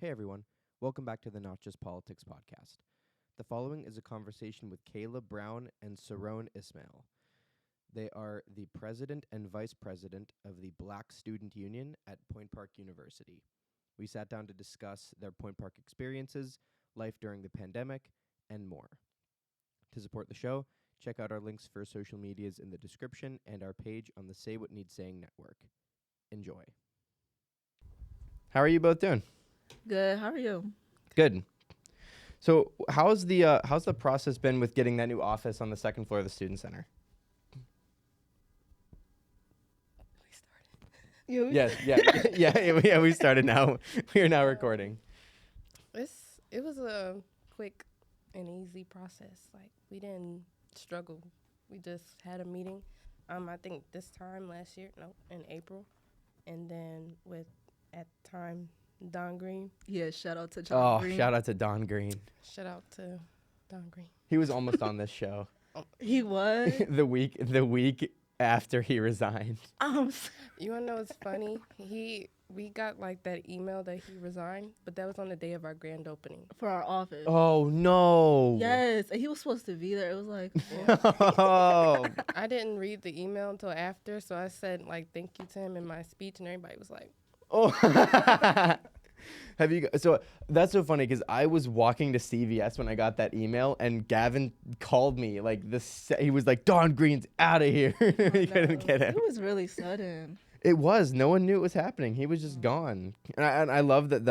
Hey everyone, welcome back to the Not Just Politics podcast. The following is a conversation with Kayla Brown and Saron Ismail. They are the president and vice president of the Black Student Union at Point Park University. We sat down to discuss their Point Park experiences, life during the pandemic, and more. To support the show, check out our links for social medias in the description and our page on the Say What Needs Saying network. Enjoy. How are you both doing? Good. How are you? Good. So, how's the process been with getting that new office on the second floor of the student center? You? Yeah. We started now. We are now recording. It was a quick and easy process. Like, we didn't struggle. We just had a meeting. I think this time last year, in April, and then with at the time Don Green. Yeah. Shout out to John Green. Shout out to Don Green. Shout out to Don Green. He was almost on this show. He was. the week after he resigned. You wanna know what's funny? We got like that email that he resigned, but that was on the day of our grand opening For our office. Oh no. Yes, and he was supposed to be there. It was like, Oh. I didn't read the email until after, so I said like thank you to him in my speech, and everybody was like, Oh. So that's so funny because I was walking to CVS when I got that email and Gavin called me like this. He was like, Don Green's out of here. He couldn't get him. it was really sudden. It was. No one knew it was happening. He was just gone. And I love that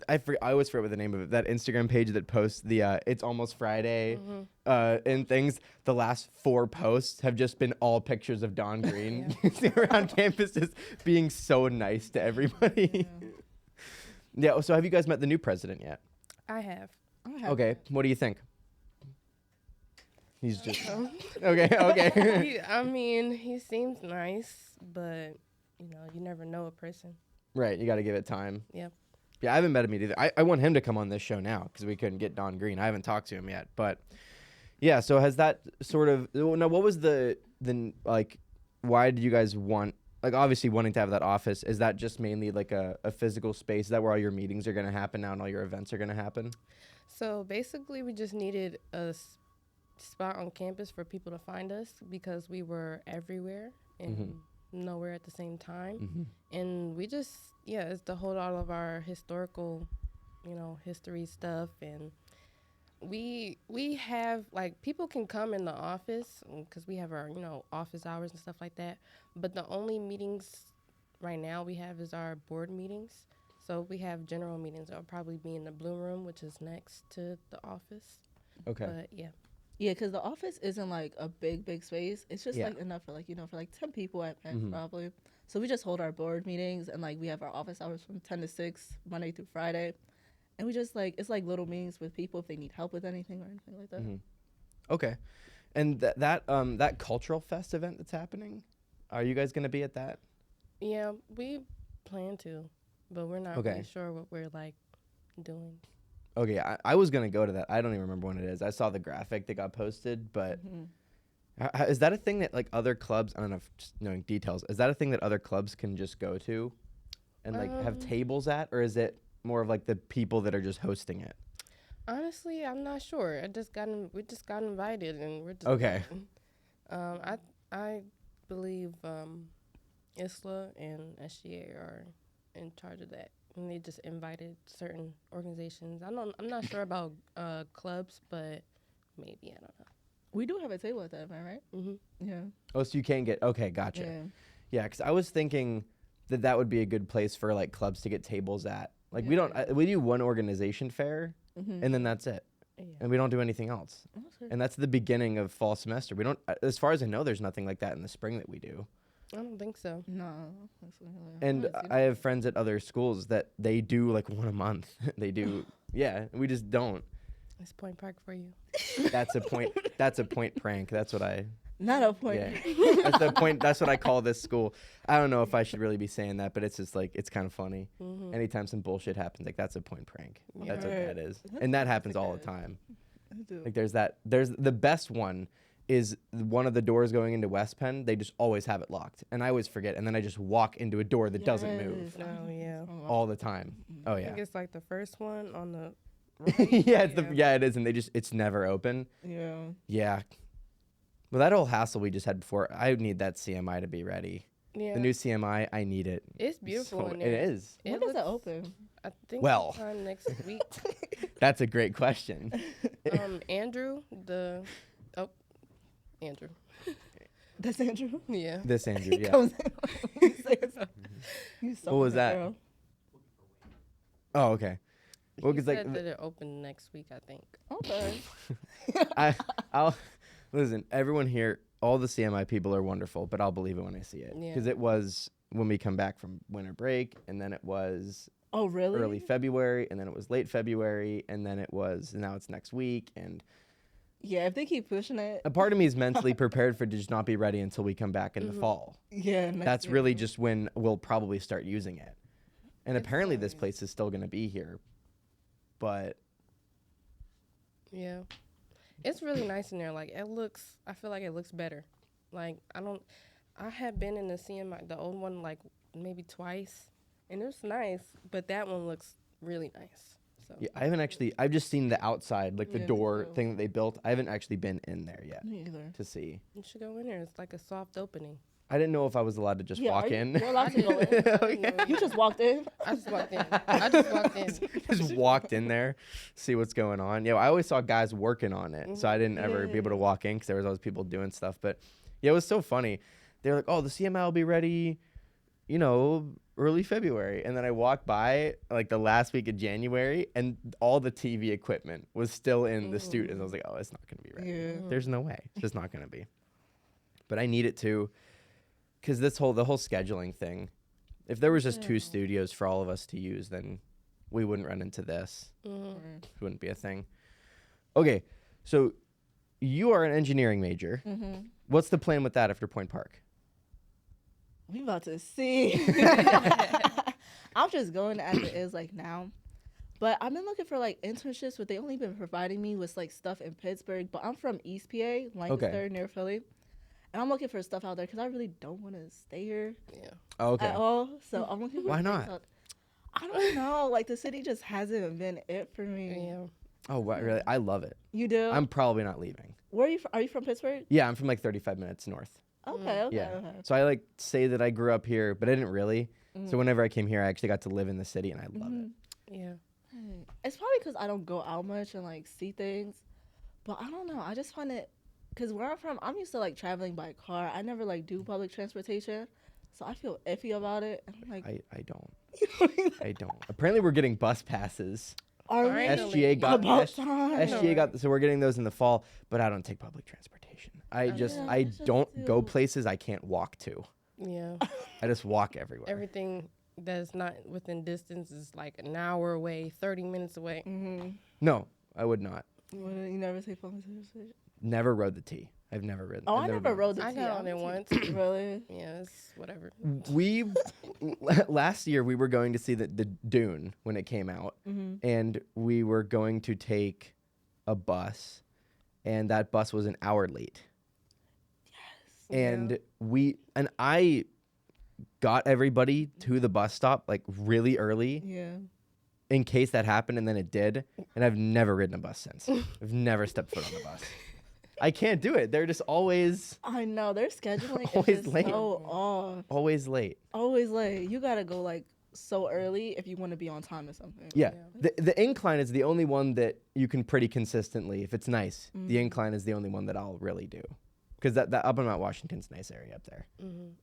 I always forget what the name of it. That Instagram page that posts the It's Almost Friday and things. The last 4 posts have just been all pictures of Don Green around campus, just being so nice to everybody. Yeah. So have you guys met the new president yet? I have. Okay. What do you think? He's just okay. He seems nice, but you never know a person. Right. You got to give it time. Yep. Yeah, I haven't met him either. I want him to come on this show now because we couldn't get Don Green. I haven't talked to him yet, but yeah. So has that sort of no? What was the like? Why did you guys want obviously wanting to have that office? Is that just mainly like a physical space? Is that where all your meetings are going to happen now and all your events are going to happen? So basically, we just needed a spot on campus for people to find us because we were everywhere and nowhere at the same time. And we just, it's to hold all of our historical, history stuff. And we have, people can come in the office because we have our, office hours and stuff like that. But the only meetings right now we have is our board meetings. So we have general meetings. I'll probably be in the Blue Room, which is next to the office. Okay. But yeah. Yeah, because the office isn't like a big space. It's just like enough for for 10 people at max probably. So we just hold our board meetings and we have our office hours from 10 to 6 Monday through Friday. And we just it's like little meetings with people if they need help with anything or anything like that. Okay. And that cultural fest event that's happening, are you guys going to be at that? Yeah, we plan to, but we're not really sure what we're doing. Okay, I was going to go to that. I don't even remember when it is. I saw the graphic that got posted, but is that a thing that other clubs, I don't know if just knowing details, is that a thing that other clubs can just go to and have tables at, or is it more of the people that are just hosting it? Honestly, I'm not sure. We just got invited and we're just okay. I believe ISLA and SGA are in charge of that. And they just invited certain organizations. I'm not sure about clubs, but maybe, I don't know. We do have a table at that event, right? Mm-hmm. Yeah. Oh, so you can get, okay, gotcha. Yeah, because I was thinking that would be a good place for clubs to get tables at. We do one organization fair, and then that's it. Yeah. And we don't do anything else. Okay. And that's the beginning of fall semester. We don't, as far as I know, there's nothing like that in the spring that we do. I don't think so. No. And I have friends at other schools that they do one a month. They do, yeah. We just don't. It's Point Park for you. That's a point. That's a point prank. That's what I. Not a point. Yeah. That's the point. That's what I call this school. I don't know if I should really be saying that, but it's just it's kind of funny. Anytime some bullshit happens, that's a point prank. Yeah. That's what that is, and that happens all the time. There's the best one is one of the doors going into West Penn. They just always have it locked, and I always forget, and then I just walk into a door that doesn't move Oh yeah. all the time. Oh I yeah. think it's like the first one on the Yeah, it is, and it's never open. Yeah. Yeah. Well, that whole hassle we just had before, I need that CMI to be ready. Yeah. The new CMI, I need it. It's beautiful in It there. is. When does it open? I think Well. sometime next week. That's a great question. Andrew, Andrew. That's Andrew. Yeah. This Andrew, yeah. Comes in when you say it's- you What was that? girl. Oh, okay. Well, He because said like that it opened next week, I think. Okay. I'll listen. Everyone here, all the CMI people are wonderful, but I'll believe it when I see it because it was when we come back from winter break, and then it was Oh, really? early February, and then it was late February, and then now it's next week, and Yeah, if they keep pushing it. a part of me is mentally prepared for it to just not be ready until we come back in the fall. Yeah. That's really just when we'll probably start using it, and apparently this place is still going to be here, but Yeah. It's really nice in there. Like, I feel like it looks better. Like, I have been in the CMI, the old one, like, maybe twice, and it was nice, but that one looks really nice. So. yeah, I've just seen the outside, like the Yeah, me door too. thing that they built. I haven't actually been in there yet Me either. to see. You should go in there. It's like a soft opening. I didn't know if I was allowed to just walk in. You're allowed to go in. You just walked in. I just walked in. Just walked in there, see what's going on. Yeah, I always saw guys working on it, so I didn't ever be able to walk in because there was always people doing stuff. But yeah, it was so funny. They're like, "Oh, the CMI will be ready, early February," and then I walked by like the last week of January, and all the TV equipment was still in the studios. I was like, "Oh, it's not going to be ready. Yeah. There's no way. It's just not going to be." But I need it to, because the whole scheduling thing. If there was just 2 studios for all of us to use, then we wouldn't run into this. It wouldn't be a thing. Okay, so you are an engineering major. Mm-hmm. What's the plan with that after Point Park? We about to see. I'm just going as it is like now. But I've been looking for like internships, but they only been providing me with like stuff in Pittsburgh. But I'm from East PA, Lancaster, near Philly. And I'm looking for stuff out there because I really don't want to stay here Okay. at all. So I'm looking for Why things not? I don't know. Like the city just hasn't been it for me. Yeah. Oh, what, really? I love it. You do? I'm probably not leaving. Where are you from? Are you from Pittsburgh? Yeah, I'm from like 35 minutes north. Okay, Yeah. okay. So I like say that I grew up here, but I didn't really. So whenever I came here, I actually got to live in the city, and I love it. Yeah. It's probably because I don't go out much and like see things. But I don't know. I just find it, because where I'm from, I'm used to like traveling by car. I never like do public transportation. So I feel iffy about it. And I'm like, I don't. I don't. Apparently, we're getting bus passes. are we? Finally. SGA got About time. SGA got so we're getting those in the fall, but I don't take public transportation. I don't go places I can't walk to. Yeah. I just walk everywhere. Everything that's not within distance is like an hour away, 30 minutes away. Mm-hmm. No, I would not. You never take public transportation? Never rode the T. I've never ridden. Oh, I've I never never been- rode the I T. got on it once. Really? Yeah, it's whatever. We last year we were going to see the Dune when it came out, and we were going to take a bus, and that bus was an hour late. And I got everybody to the bus stop like really early Yeah. in case that happened, and then it did. And I've never ridden a bus since. I've never stepped foot on the bus. I can't do it. They're just always I know. Their scheduling Always is just late. so off. always late. Always late. You got to go like so early if you want to be on time or something. Yeah. The incline is the only one that you can pretty consistently, if it's nice, the incline is the only one that I'll really do. Because that up in Mount Washington's a nice area up there.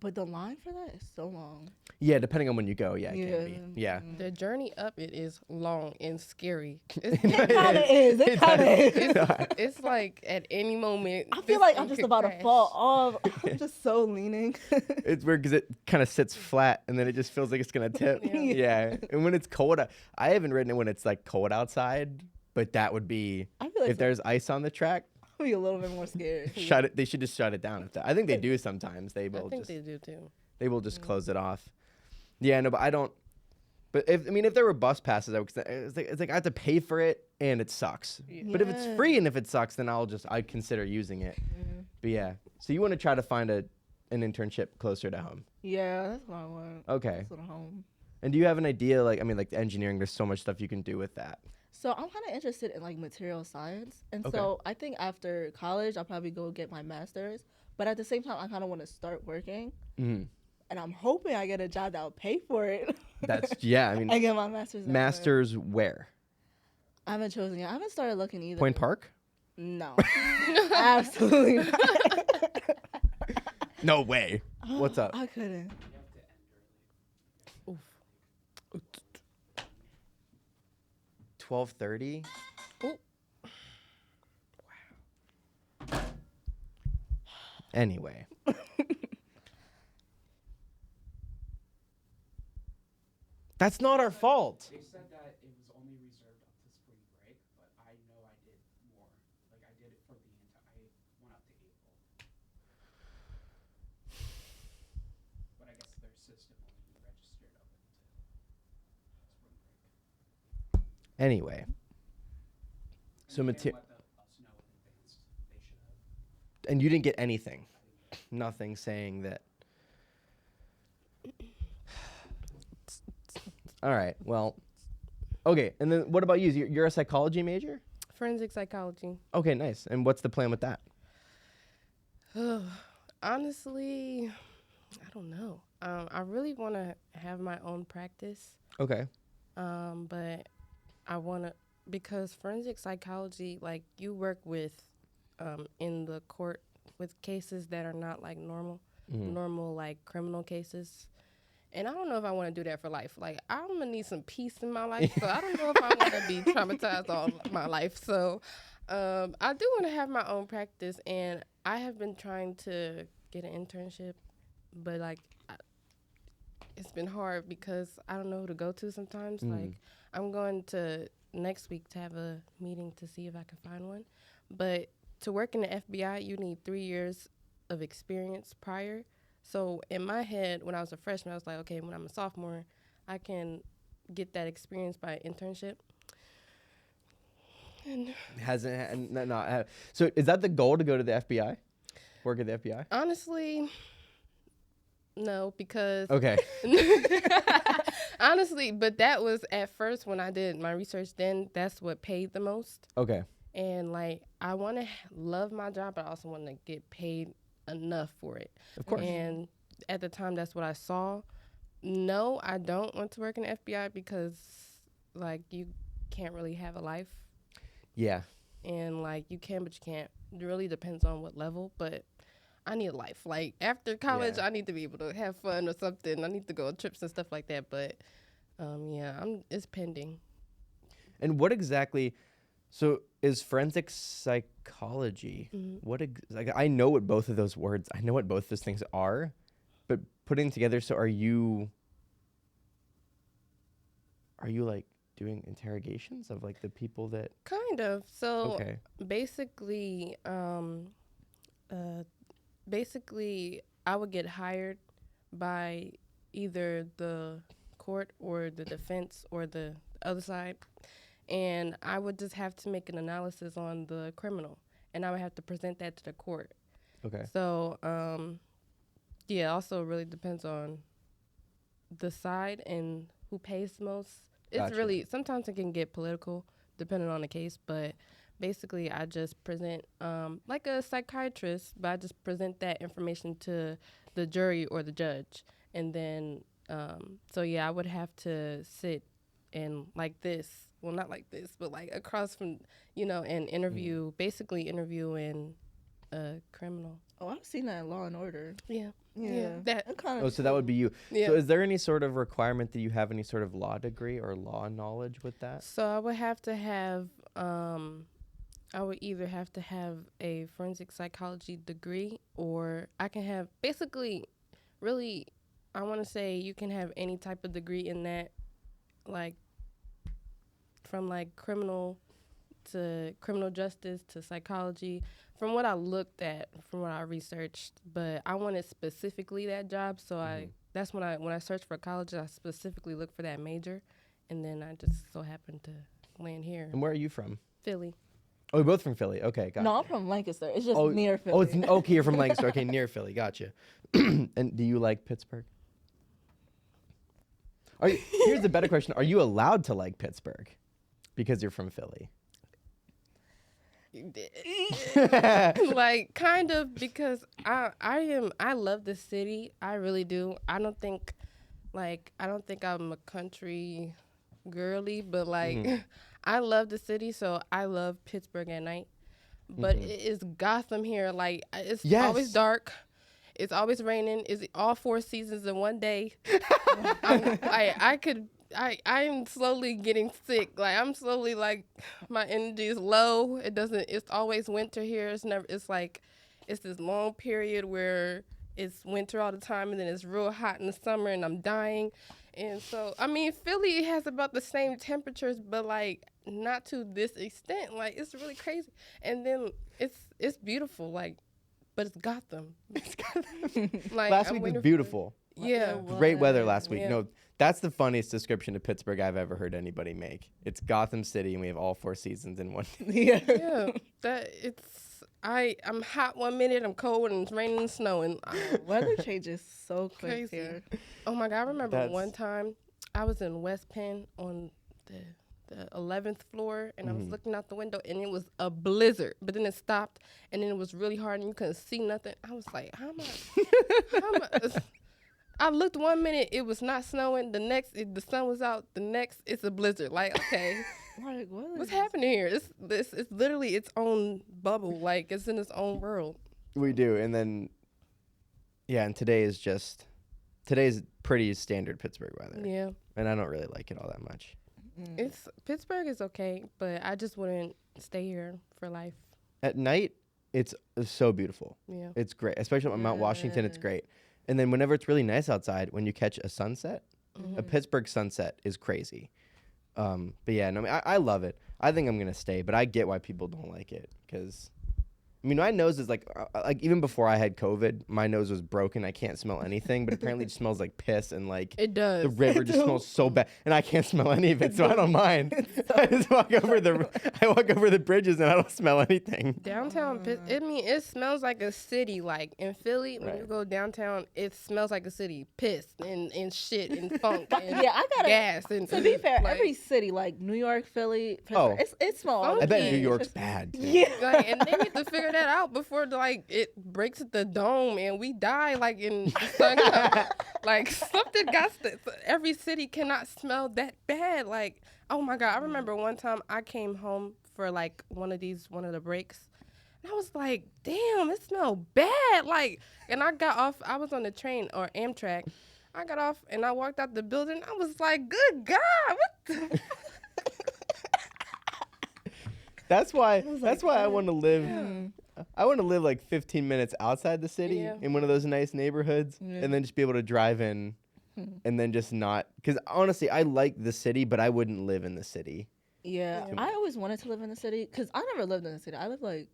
But the line for that is so long. Yeah, depending on when you go, it can be. Yeah. Yeah. The journey up it is long and scary. It kind of is. It kind of is. It's like at any moment. I feel this like thing I'm just could about crash. to fall off. I'm just so leaning. It's weird because it kind of sits flat and then it just feels like it's going to tip. Yeah. And when it's cold, I haven't ridden it when it's like cold outside, but that would be, I feel like if there's ice on the track, I'll be a little bit more scared. shut it. They should just shut it down. I think they do sometimes. They I will think just, they do too. they will just close it off. Yeah, no, but I don't. But if there were bus passes, it's like I have to pay for it and it sucks. But if it's free and if it sucks, then I'd consider using it. But yeah, so you want to try to find an internship closer to home. Yeah, that's what I want. Okay. That's what I'm home. And do you have an idea, like, I mean, like, the engineering, there's so much stuff you can do with that. So I'm kind of interested in like material science, and Okay. so I think after college I'll probably go get my master's. But at the same time, I kind of want to start working, Mm-hmm. and I'm hoping I get a job that'll pay for it. That's, yeah, I mean, I get my master's. masters where? I haven't chosen yet. I haven't started looking either. Point Park? No, absolutely not. No way. What's up? I couldn't. 12:30. Ooh. Wow. Anyway. That's not our fault. They said that it was only reserved up to spring break, but I know I did more. Like I did it for the entire. I went up to April. But I guess their system only registered up until spring break. Anyway. So And they didn't let us know in advance. They should have. and you didn't get anything. Nothing saying that. All right. Well, okay. And then what about you? You're a psychology major? Forensic psychology. Okay, nice. And what's the plan with that? Honestly, I don't know. I really want to have my own practice, Okay. but I want to, because forensic psychology, like you work with in the court with cases that are not like normal like criminal cases. And I don't know if I want to do that for life. Like, I'm going to need some peace in my life. So I don't know if I want to be traumatized all my life. So I do want to have my own practice. And I have been trying to get an internship. But, like, it's been hard because I don't know who to go to sometimes. Like, I'm going to next week to have a meeting to see if I can find one. But to work in the FBI, you need 3 years of experience prior. So in my head, when I was a freshman, I was like, okay, when I'm a sophomore, I can get that experience by internship. And so is that the goal, to go to the FBI? Work at the FBI? honestly, no, because Okay. honestly, but that was at first when I did my research. Then that's what paid the most. Okay. And like, I want to love my job, but I also want to get paid enough for it. Of course. And at the time, that's what I saw. No, I don't want to work in the FBI because, like, you can't really have a life. Yeah. And, like, you can, but you can't. It really depends on what level. But I need a life. Like, after college, Yeah. I need to be able to have fun or something. I need to go on trips and stuff like that. But, yeah, it's pending. And what exactly? So is forensic psychology? What like, I know what both of those words. I know what both those things are, but putting together. So are you like doing interrogations of like the people that? Kind of. So Okay. basically, I would get hired by either the court or the defense or the other side, and I would just have to make an analysis on the criminal, and I would have to present that to the court. Okay. So, yeah, also really depends on the side and who pays the most. It's Gotcha. really, sometimes it can get political depending on the case, but basically I just present, like a psychiatrist, but I just present that information to the jury or the judge. And then, so yeah, I would have to sit and like this, well, not like this, but like across from, and interview, basically interviewing a criminal. Oh, I've seen that in Law and Order. Yeah. Yeah. That, Kind Oh, of. so that would be you. yeah. So is there any sort of requirement that you have any sort of law degree or law knowledge with that? So I would have to have, I would either have to have a forensic psychology degree, or I can have, basically, really, I want to say you can have any type of degree in that, like, from like criminal to criminal justice to psychology, from what I looked at, from what I researched. But I wanted specifically that job, so that's when I searched for college, I specifically looked for that major, and then I just so happened to land here. And where are you from? Philly. Oh, we're both from Philly. Okay, gotcha. No, I'm from Lancaster. It's just Oh, near Philly. Oh, it's okay. You're from Lancaster. Okay, near Philly. Gotcha. And do you like Pittsburgh? Here's the better question: are you allowed to like Pittsburgh because you're from Philly? Like kind of, because I love the city. I really do. I don't think I'm a country girly, but like I love the city, so I love Pittsburgh at night. But it is Gotham here. Like it's always dark. It's always raining. It's all 4 seasons in one day. I am slowly getting sick. Like I'm slowly, like, my energy is low. It's always winter here. It's this long period where it's winter all the time, and then it's real hot in the summer, and I'm dying. And so, I mean, Philly has about the same temperatures, but like not to this extent. Like it's really crazy. And then it's beautiful, like, but it's Gotham. Like, last week was beautiful. Yeah. Great weather last week. Yeah. No, that's the funniest description of Pittsburgh I've ever heard anybody make. It's Gotham City, and we have all 4 seasons in one. Yeah. I'm hot one minute, I'm cold, and it's raining and snowing. Weather changes so quick Crazy. here. Oh my God, I remember one time I was in West Penn on the 11th floor, and I was looking out the window, and it was a blizzard, but then it stopped, and then it was really hard, and you couldn't see nothing. I was like, how am I? I looked one minute, it was not snowing. The next, the sun was out. The next, it's a blizzard. Like, okay, Like, what's happening here? It's literally its own bubble. Like, it's in its own world. We do, and then, yeah, and today's pretty standard Pittsburgh weather. Yeah, and I don't really like it all that much. Pittsburgh is okay, but I just wouldn't stay here for life. At night, it's so beautiful. Yeah, It's great, especially on Mount Washington. It's great. And then whenever it's really nice outside, when you catch a sunset, a Pittsburgh sunset is crazy. But yeah, no, I love it. I think I'm gonna stay, but I get why people don't like it, because I mean, my nose is like even before I had COVID, my nose was broken. I can't smell anything, but apparently it smells like piss, and like it does. the river just smells so bad, and I can't smell any of it, so I don't mind. I just walk over the bridges, and I don't smell anything. Downtown, it smells like a city. Like in Philly, when you go downtown, it smells like a city. Piss and shit and funk and Yeah, I gotta. gas. And To be fair, like, every city, like New York, Philly, Pittsburgh, it smells. I bet funky. New York's bad. Too. Yeah. like, and they need to figure that out before like it breaks the dome and we die like in the sun. Like something got to. Every city cannot smell that bad. Like, oh my God, I remember one time I came home for like one of the breaks, and I was like, damn, it smelled bad. Like, and I got off. I was on the train or Amtrak. I got off and I walked out the building. I was like, good God, what the? That's why I want to live. I want to live like 15 minutes outside the city in one of those nice neighborhoods, and then just be able to drive in, and then just not. Because honestly, I like the city, but I wouldn't live in the city. Yeah, I always wanted to live in the city because I never lived in the city. I live like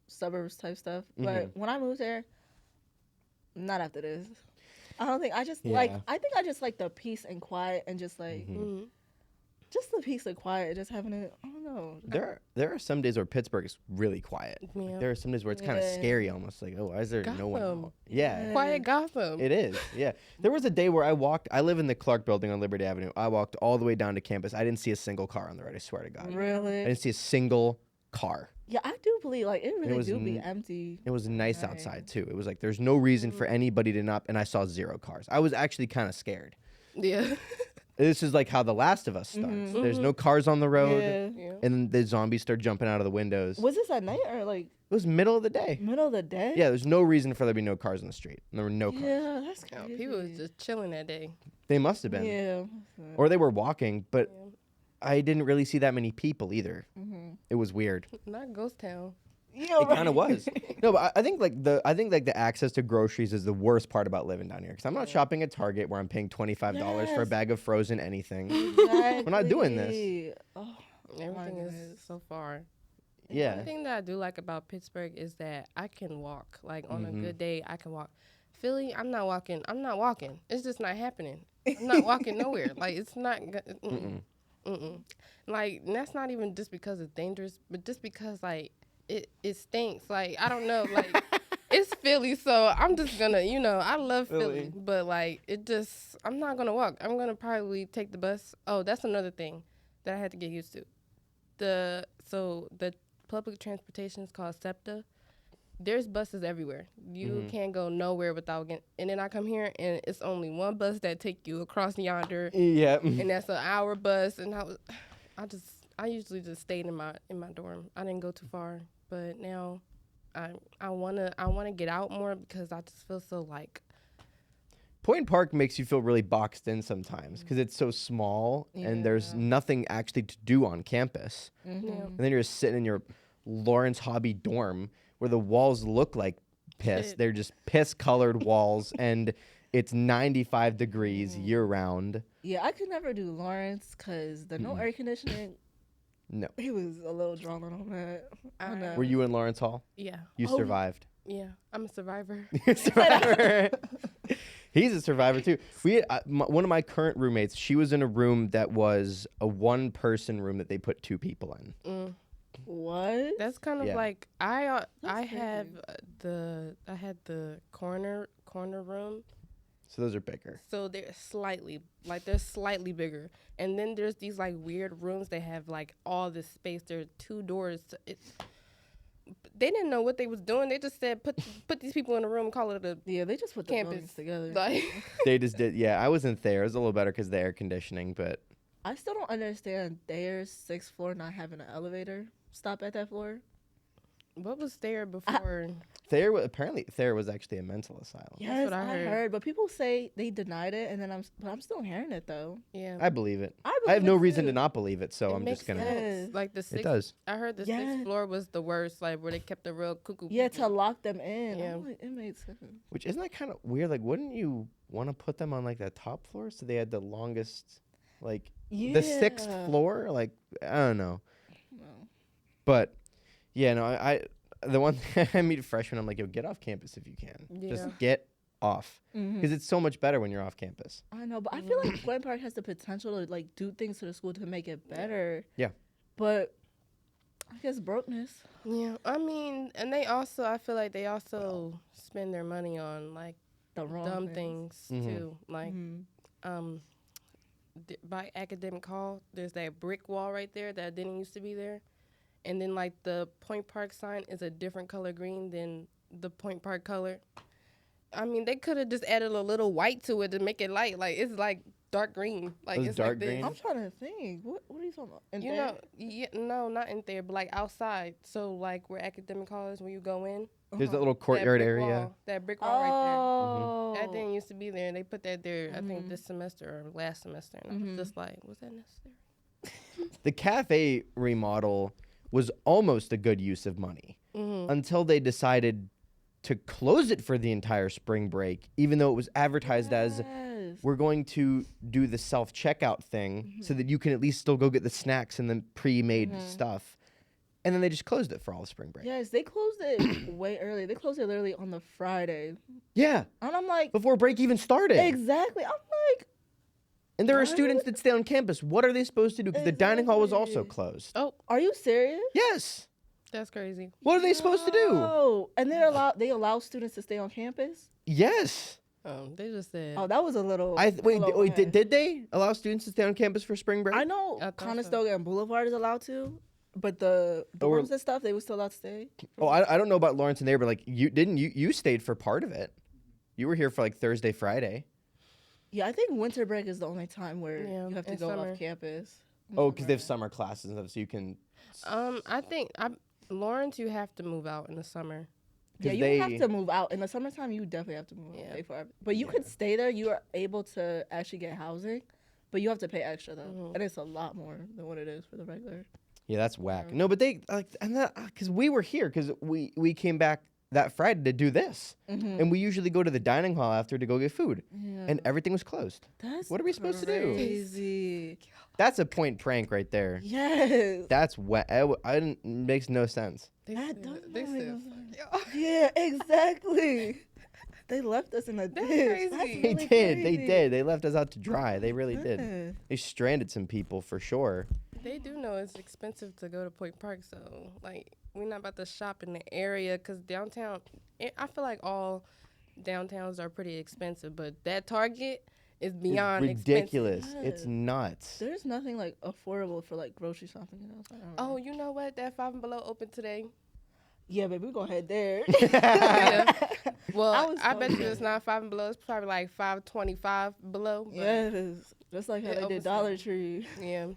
suburbs type stuff. But when I moved there, not after this. I don't think I just like. I think I just like the peace and quiet and just like. Just the peace and quiet, just having it. I don't know. There are some days where Pittsburgh is really quiet. Yeah. Like, there are some days where it's kind of scary, almost like, oh, why is there no one? Gotham. Out? Yeah. Quiet Gotham. It is, yeah. There was a day where I live in the Clark building on Liberty Avenue. I walked all the way down to campus. I didn't see a single car on the road, I swear to God. I Really? didn't see a single car. Yeah, I do believe like it really was do be empty. It was nice outside, too. It was like there's no reason for anybody to not, and I saw 0 cars. I was actually kind of scared. Yeah. This is like how The Last of Us starts. There's no cars on the road, Yeah. and then the zombies start jumping out of the windows. Was this at night or like It was middle of the day. middle of the day? Yeah, there's no reason for there to be no cars on the street. And there were no cars. Yeah, that's Oh, crazy. people was just chilling that day. They must have been. Yeah. Or they were walking, but I didn't really see that many people either. It was weird. Not Ghost Town. It kind of was. No, but I think the access to groceries is the worst part about living down here. Because I'm not shopping at Target where I'm paying $25 for a bag of frozen anything. Exactly. We're not doing this. Oh, Everything goodness. is so far. Yeah. One thing that I do like about Pittsburgh is that I can walk. Like on a good day, I can walk. Philly, I'm not walking. It's just not happening. I'm not walking nowhere. Like it's not. Like and that's not even just because it's dangerous, but just because like it stinks. Like I don't know. Like it's Philly, so I'm just gonna, I love Philly, Philly. but like I'm not gonna walk. I'm gonna probably take the bus. Oh, that's another thing that I had to get used to. The public transportation is called SEPTA. There's buses everywhere. You can't go nowhere without getting. And then I come here and it's only one bus that take you across yonder. Yeah. And that's an hour bus. And I usually just stayed in my dorm. I didn't go too far, but now I wanna get out more because I just feel so like. Point Park makes you feel really boxed in sometimes because it's so small and there's nothing actually to do on campus. Yeah. And then you're just sitting in your Lawrence Hobby dorm where the walls look like piss. They're just piss-colored walls, and it's 95 degrees year-round. Yeah, I could never do Lawrence because the no air conditioning. No. He was a little drawn on that. I know. Were you in Lawrence Hall? Yeah. You survived. Yeah. I'm a survivor. You're a survivor. He's a survivor too. One of my current roommates, she was in a room that was a one-person room that they put 2 people in. What? That's kind of like I had the corner room. So those are bigger. So they're slightly bigger, and then there's these like weird rooms that have like all this space. There are 2 doors. They didn't know what they was doing. They just said put these people in a room, call it a They just put the campus buildings together. Like They just did. Yeah, I wasn't there. It was a little better because of the air conditioning, but I still don't understand Thayer's 6th floor not having an elevator stop at that floor. what was there before? Thayer was actually a mental asylum. Yes, what I I heard. But people say they denied it, and then I'm still hearing it though. Yeah, I believe it. I I believe have no it, reason too. to not believe it, so It I'm makes just gonna. sense. Yes. Like the It 6th. does. I heard the Yes. 6th floor was the worst, like where they kept the real cuckoo. Yeah, people. to lock them in. Yeah. I'm like, it made sense. Which isn't that kind of weird? Like, wouldn't you want to put them on like that top floor so they had the longest, like the 6th floor? Like, I don't know. No. But yeah, no, the one thing I meet freshmen, I'm like, yo, get off campus if you can. Yeah. Just get off, because it's so much better when you're off campus. I know, but I feel like Glen Park has the potential to like do things to the school to make it better. Yeah. But I guess brokenness. Yeah, I mean, and I feel like they also spend their money on like The wrong dumb things. things too. Like, Mhm. by Academic Hall, there's that brick wall right there that didn't used to be there. And then like the Point Park sign is a different color green than the Point Park color. I mean, they could have just added a little white to it to make it light. Like it's like dark green. Like It's it's dark like this. green? I'm trying to think. What are you talking about? In You there? know, no, not in there, but like outside. So like where Academic Hall is, when you go in, There's that little courtyard that brick area. wall, that brick wall right Oh. there. That didn't used to be there, and they put that there. I think this semester or last semester, and I was just like, was that necessary? The cafe remodel was almost a good use of money until they decided to close it for the entire spring break, even though it was advertised as Yes. we're going to do the self-checkout thing so that you can at least still go get the snacks and the pre-made stuff. And then they just closed it for all the spring break. Yes, they closed it way early. They closed it literally on the Friday. Yeah, And I'm like, before break even started. exactly. I'm like, And there are What? students that stay on campus. What are they supposed to do? Because the dining hall was also Exactly. closed. Oh, are you serious? Yes. that's crazy. What are they supposed to do? Oh, and they allow students to stay on campus? Yes. They just said. Oh, that was a little. Wait, did they allow students to stay on campus for spring break? I know I thought so. Conestoga and Boulevard is allowed to, but the dorms and stuff, they were still allowed to stay. Oh, I don't know about Lawrence and there, but like you stayed for part of it. You were here for like Thursday, Friday. Yeah, I think winter break is the only time where Yeah, you have to in go summer. off campus. Oh, because they have summer classes and stuff, so you can. I think Lawrence, you have to move out in the summer. Yeah, 'Cause you they- have to move out in the summertime. You definitely have to move out. Yeah. Pay for it. But you could stay there. You are able to actually get housing, but you have to pay extra though, and it's a lot more than what it is for the regular. Yeah, that's whack. No, but they like, and that because we were here because we came back that Friday to do this, and we usually go to the dining hall after to go get food, and everything was closed. That's What are we supposed to do? Crazy. That's a point prank right there. Yes. That's wet. Makes no sense. That don't They make said, no "Fuck y'all." Yeah, exactly. They left us in a That's ditch. crazy. That's They really did. crazy. They did. They left us out to dry. They really did. Yeah. They stranded some people for sure. They do know it's expensive to go to Point Park, so like we're not about to shop in the area because downtown. I feel like all downtowns are pretty expensive, but that Target is beyond It's ridiculous. expensive. It's nuts. There's nothing like affordable for like grocery shopping. You know? So I don't know. Oh, you know what? That Five and Below opened today. Yeah, baby, we're gonna head there. Yeah. Well, I was bet you hungry. it's not Five and Below. It's probably like 525 below. But Yeah, it is. Just like how It they did oversold. Dollar Tree. Yeah.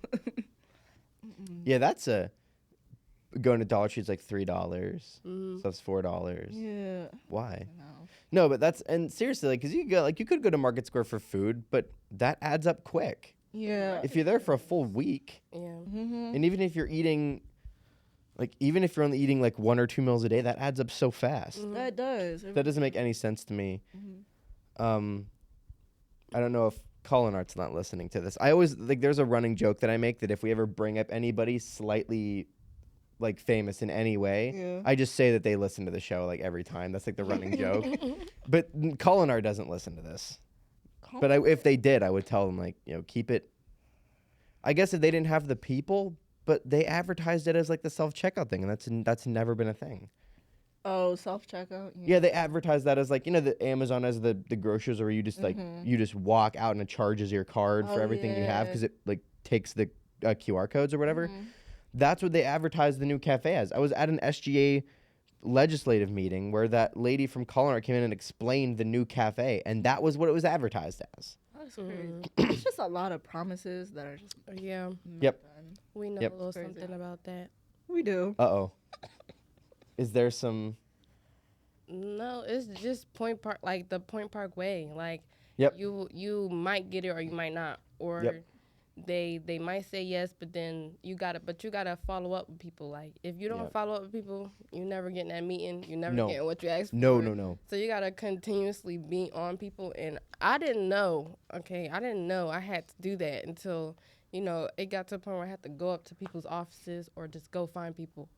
Yeah, that's going to Dollar Tree is like $3. Mhm. So that's $4. Yeah. Why? No. No, but that's, and seriously, like, cause you could go to Market Square for food, but that adds up quick. Yeah. If you're there for a full week, Yeah. Mm-hmm. and even if you're eating, like, even if you're only eating like 1 or 2 meals a day, that adds up so fast. Mhm. That does. That doesn't make any sense to me. Mhm. I don't know if Culinart's not listening to this. I always, like, there's a running joke that I make that if we ever bring up anybody slightly, like, famous in any way, Yeah. I just say that they listen to the show, like, every time. That's, like, the running joke. But Culinart doesn't listen to this. But if they did, I would tell them, like, keep it. I guess if they didn't have the people, but they advertised it as, like, the self-checkout thing, and that's never been a thing. Oh, self checkout. Yeah, they advertise that as, like, the Amazon as the groceries where you just, like, you just walk out and it charges your card for Oh, everything you have yeah. because it, like, takes the QR codes or whatever. Mhm. That's what they advertised the new cafe as. I was at an SGA legislative meeting where that lady from Culinart came in and explained the new cafe, and that was what it was advertised as. That's crazy. It's just a lot of promises that are just Yeah. not Yep. done. We know Yep. a little Crazy. something about that. We do. Uh-oh. Is there some... No, it's just Point Park, like the Point Park way. Like, Yep. you might get it or you might not, or Yep. they might say yes, but then you gotta follow up with people. Like, if you don't Yep. follow up with people, you never get in that meeting. You never No. get what you asked for. No. So you gotta continuously be on people, and I didn't know. Okay, I didn't know I had to do that until it got to a point where I had to go up to people's offices or just go find people.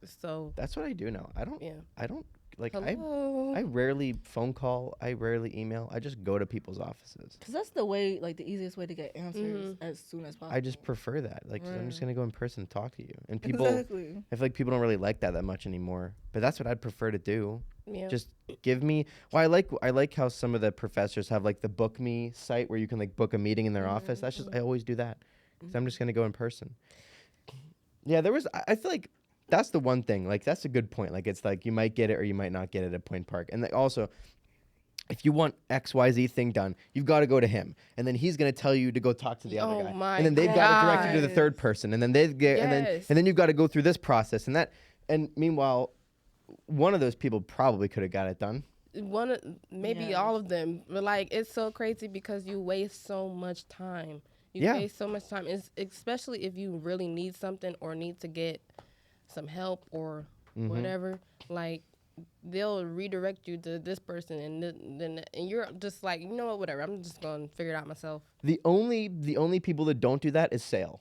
So That's what I do now. I don't... yeah. I don't... Like, Hello. I rarely phone call. I rarely email. I just go to people's offices. Because that's the way, like, the easiest way to get answers as soon as possible. I just prefer that. Like, I'm just Right. going to go in person and talk to you. And people... Exactly. I feel like people don't really like that much anymore. But that's what I'd prefer to do. Yeah. Just give me. Well, I like how some of the professors have like the Book Me site where you can like book a meeting in their office. That's just I always do that. 'Cause I'm just gonna go in person. Yeah, there was. I feel like that's the one thing. Like that's a good point. Like it's like you might get it or you might not get it at Point Park. And like, also, if you want XYZ thing done, you've got to go to him, and then he's gonna tell you to go talk to the other Oh guy, my and then they've got to direct you to the God. third person, and then they get, Yes. and then you've got to go through this process and that. And meanwhile, one of those people probably could have got it done. Maybe Yeah. all of them, but like it's so crazy because you waste so much time. You Yeah. waste so much time, especially if you really need something or need to get some help or whatever. Like they'll redirect you to this person, and then you're just like, you know what, whatever. I'm just gonna figure it out myself. The only people that don't do that is Sale,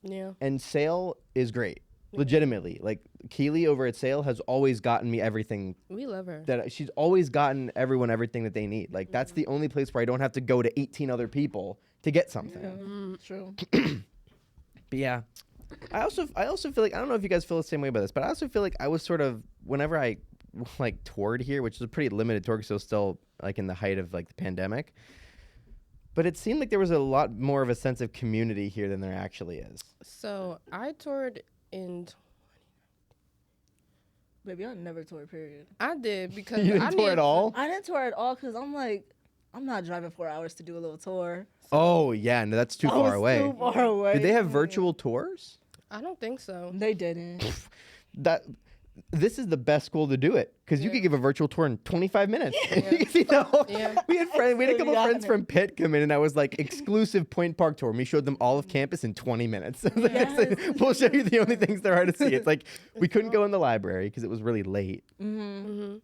Yeah. and Sale is great. Legitimately, like Keely over at Sale has always gotten me everything We love her. that she's always gotten everyone everything that they need. Like that's the only place where I don't have to go to 18 other people to get something. True. But yeah, I also feel like I don't know if you guys feel the same way about this, but I also feel like I was sort of whenever I like toured here, which was a pretty limited tour because it was still like in the height of like the pandemic. But it seemed like there was a lot more of a sense of community here than there actually is. So I toured in. Baby, I never toured, period. I did because You I didn't tour need- at all? I didn't tour at all because I'm like, I'm not driving 4 hours to do a little tour. Oh yeah, no, that's too That far was away. Too far away. Did they have virtual tours? I don't think so. They didn't. This is the best school to do it because you Yeah. could give a virtual tour in 25 minutes. Yeah. You know? Yeah. We had a couple Yeah. friends from Pitt come in, and I was like exclusive Point Park tour. And we showed them all of campus in 20 minutes. Like, Yes. we'll show you the only things there are to see. It's like we couldn't go in the library because it was really late, Mm-hmm.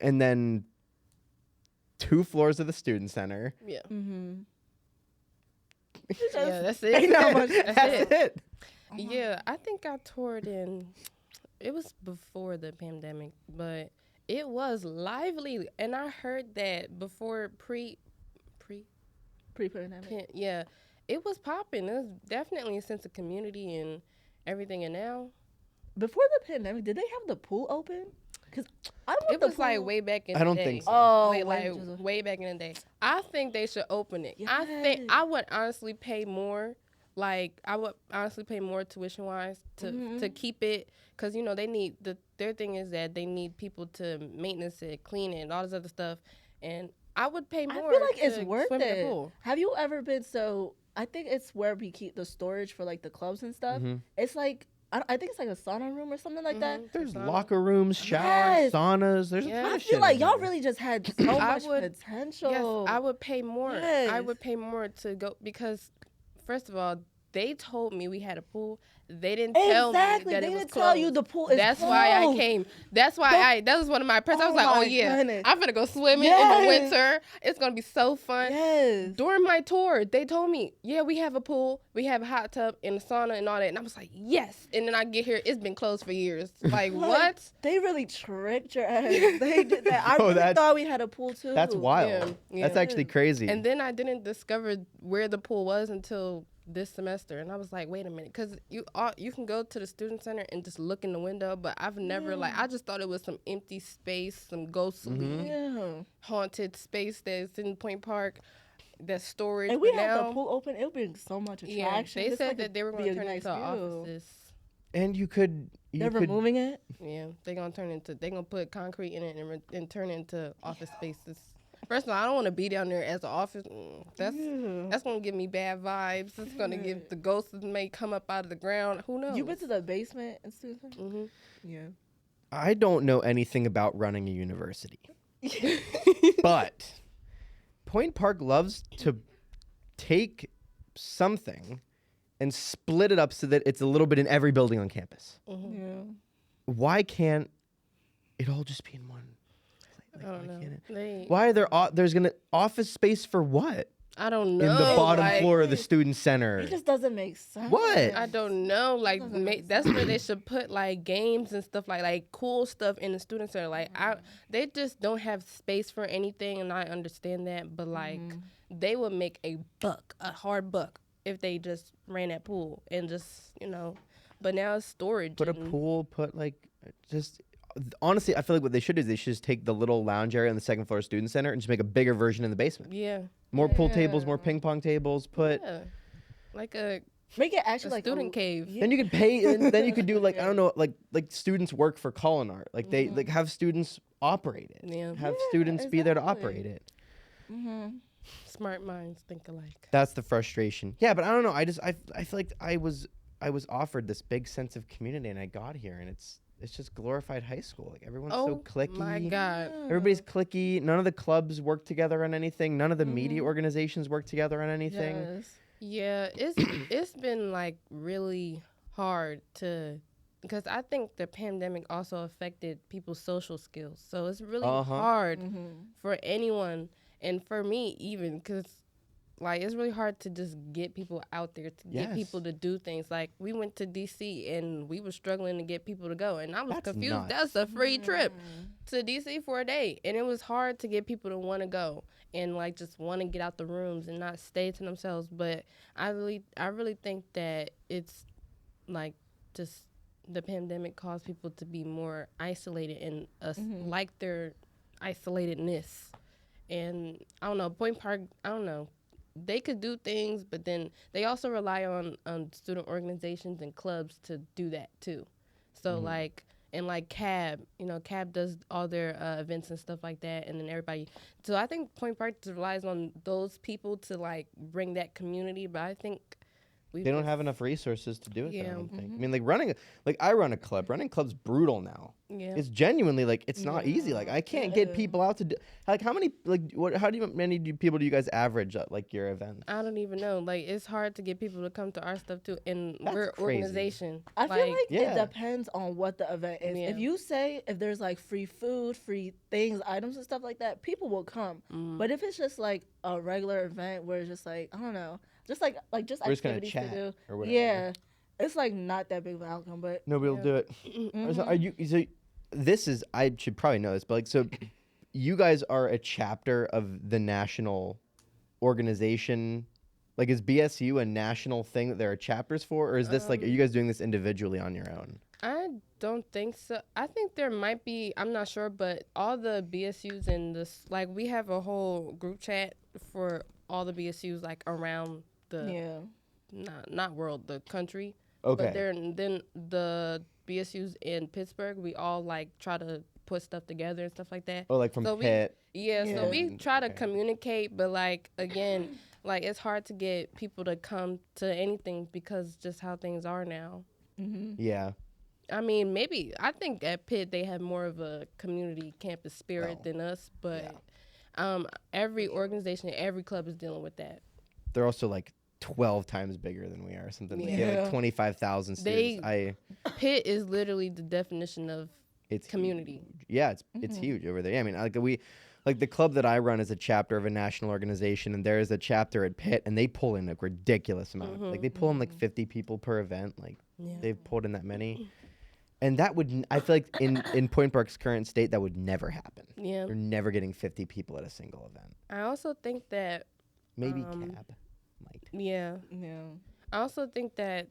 and then 2 floors of the student center. Yeah. Mm-hmm. Yeah, that's it. Ain't not much. That's it. it. Yeah, I think I toured in. It was before the pandemic, but it was lively, and I heard that before Pre-pandemic. yeah, it was popping. It was definitely a sense of community and everything, and now before the pandemic, did they have the pool open? Because I want It the was pool. like way back in I the don't day. think so. Oh, Way back in the day. I think they should open it. I Yes. think I would honestly pay more. Like I would honestly pay more tuition wise to keep it, because you know they need their thing is that they need people to maintenance it, clean it, and all this other stuff, and I would pay more. I feel like to it's worth swim in the it. pool. Have you ever been? So I think it's where we keep the storage for like the clubs and stuff. It's like I think it's like a sauna room or something like that. There's Sauna. locker rooms, showers, Yes. saunas. There's a Yeah. ton I of feel shit like in y'all there. really just had so much potential. Yes, I would pay more. I Yes. would pay more to go because, first of all, they told me we had a pool. They didn't tell me that They it was didn't closed. tell you the pool is That's why I closed. came. That's why that was one of my presents. I was Oh like, oh my yeah, goodness. I'm gonna go swimming in Yes. the winter. It's gonna be so fun. Yes. During my tour, they told me, yeah, we have a pool, we have a hot tub and a sauna and all that. And I was like, yes. And then I get here, it's been closed for years. Like, what? They really tricked your ass. They did that. I Oh, really thought we had a pool too. That's wild. Yeah, That's yeah. actually crazy. And then I didn't discover where the pool was until this semester, and I was like, wait a minute, because you can go to the student center and just look in the window, but I've never I just thought it was some empty space, some ghostly haunted space that's in Point Park, that's storage. And we but had now, the pool open. It would bring so much attraction. yeah, they It's said like that they were going be to a turn it nice into view. offices. And you could They're removing it. Yeah, they're gonna put concrete in it and turn it into office spaces. First of all, I don't want to be down there as an office. That's gonna give me bad vibes. It's gonna give the ghosts that may come up out of the ground. Who knows? You been to the basement in student center? Mm-hmm. Yeah. I don't know anything about running a university. But Point Park loves to take something and split it up so that it's a little bit in every building on campus. Yeah. Why can't it all just be in one? I don't know. Why are there's gonna office space for what? I don't know. In the bottom like, floor of the student center. It just doesn't make sense. What? I don't know. Like that's where they should put like games and stuff like cool stuff in the student center. Like they just don't have space for anything, and I understand that. But like they would make a hard buck, if they just ran that pool and just But now it's storage. Put a pool. Honestly, I feel like what they should do is they should just take the little lounge area on the second floor student center and just make a bigger version in the basement. Yeah. More pool tables, more ping pong tables. Like a Make it actually like student cave. Yeah. Then you could pay, and then you could do like I don't know, like students work for Culinart. Like they like have students operate it. Yeah. Have students be there to operate it. Smart minds think alike. That's the frustration. Yeah, but I don't know. I feel like I was offered this big sense of community, and I got here, and it's just glorified high school. Like everyone's so cliquey. Oh my God. Everybody's cliquey. None of the clubs work together on anything. None of the media organizations work together on anything. Yes. Yeah, it's been like really hard because I think the pandemic also affected people's social skills. So it's really hard for anyone, and for me even, because like it's really hard to just get people out there, to get people to do things. Like we went to DC and we were struggling to get people to go, and I was confused. Nuts. That's a free trip to DC for a day, and it was hard to get people to want to go and like just want to get out the rooms and not stay to themselves. But I really think that it's like just the pandemic caused people to be more isolated and like their isolatedness. And I don't know, Point Park, I don't know. They could do things, but then they also rely on student organizations and clubs to do that too. So like CAB, CAB does all their events and stuff like that, and then everybody. So I think Point Park relies on those people to like bring that community, but I think they don't have enough resources to do it. Yeah. I don't think. I mean, I run a club. Running club's brutal now. Yeah. It's genuinely like it's not easy. Like I can't get people out to do. Like how many people do you guys average at like your events? I don't even know. Like it's hard to get people to come to our stuff too, and we're crazy. organization. I feel like it depends on what the event is. Yeah. If you say if there's like free food, free things, items and stuff like that, people will come. But if it's just like a regular event where it's just like I don't know, just activities to do, or whatever. yeah, it's like not that big of an outcome. But Nobody will do it. So are you? So this is. I should probably know this, but like, so you guys are a chapter of the national organization. Like, is BSU a national thing that there are chapters for, or is this like? Are you guys doing this individually on your own? I don't think so. I think there might be. I'm not sure, but all the BSUs and this, like, we have a whole group chat for all the BSUs, like around the Yeah. not world, the country. Okay. But then the BSUs in Pittsburgh, we all like try to put stuff together and stuff like that. Oh, like from So Pitt. Yeah, so Yeah. we try to Okay. communicate, but like again, like it's hard to get people to come to anything because just how things are now. Yeah. I mean, maybe I think at Pitt they have more of a community campus spirit Oh, than us, but every organization, every club is dealing with that. They're also like 12 times bigger than we are. Something like, they have Yeah. like 25,000 students. Pitt is literally the definition of It's community. huge. Yeah, it's huge over there. Yeah, I mean, like the club that I run is a chapter of a national organization, and there is a chapter at Pitt, and they pull in a ridiculous amount. Like they pull in like 50 people per event. Like they've pulled in that many, and that would I feel like in Point Park's current state that would never happen. Yeah. You're never getting 50 people at a single event. I also think that Maybe Cab might. yeah. I also think that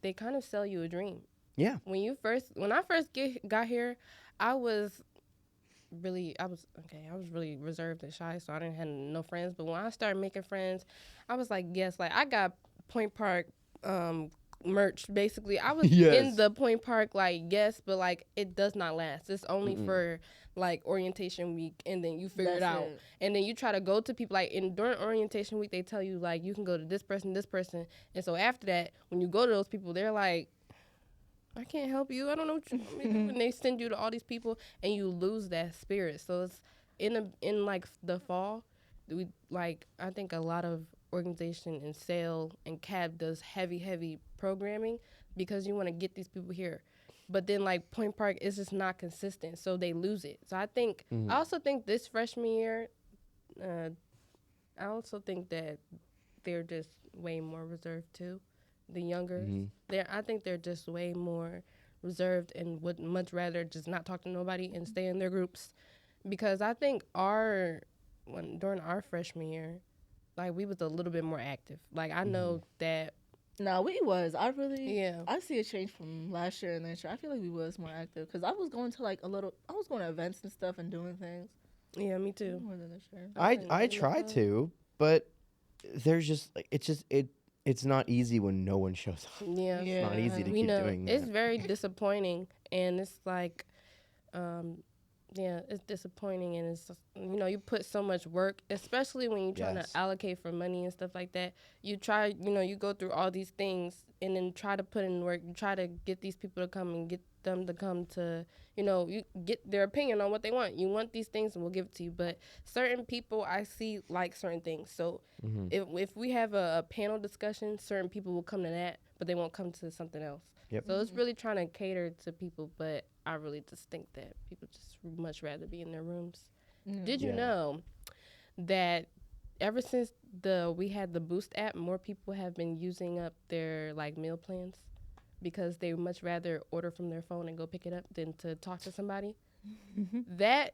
they kind of sell you a dream. Yeah. When I first got here, I was really reserved and shy, so I didn't have no friends. But when I started making friends, I was like, yes, like I got Point Park merch. Basically, I was Yes. in the Point Park, like, yes, but like it does not last. It's only for like orientation week, and then you figure it That's out. it. And then you try to go to people like during orientation week, they tell you like you can go to this person, and so after that, when you go to those people, they're like, I can't help you. I don't know what you want me to do. And they send you to all these people, and you lose that spirit. So it's in like the fall, I think a lot of organization and sale and cab does heavy programming because you want to get these people here. But then like Point Park is just not consistent, so they lose it. So I think I also think this freshman year, I also think that they're just way more reserved too. The younger, I think they're just way more reserved and would much rather just not talk to nobody and stay in their groups, because I think during our freshman year, like we was a little bit more active. Like I know that. No, we was. I Yeah. I see a change from last year and this year. I feel like we was more active because I was going to I was going to events and stuff and doing things Yeah, me too. more than this year. I try to, but there's just like it's not easy when no one shows up. Yeah. It's not easy to We keep know doing it's that. very disappointing, and it's like, it's disappointing, and it's you put so much work, especially when you're trying Yes. to allocate for money and stuff like that. You try, you go through all these things, and then try to put in work. You try to get these people to come and get them to come to, you get their opinion on what they want. You want these things, and we'll give it to you. But certain people I see like certain things. So if we have a panel discussion, certain people will come to that, but they won't come to something else. Yep. So it's really trying to cater to people, but I really just think that people just much rather be in their rooms. Did you Yeah. know that ever since we had the Boost app, more people have been using up their like meal plans because they much rather order from their phone and go pick it up than to talk to somebody? That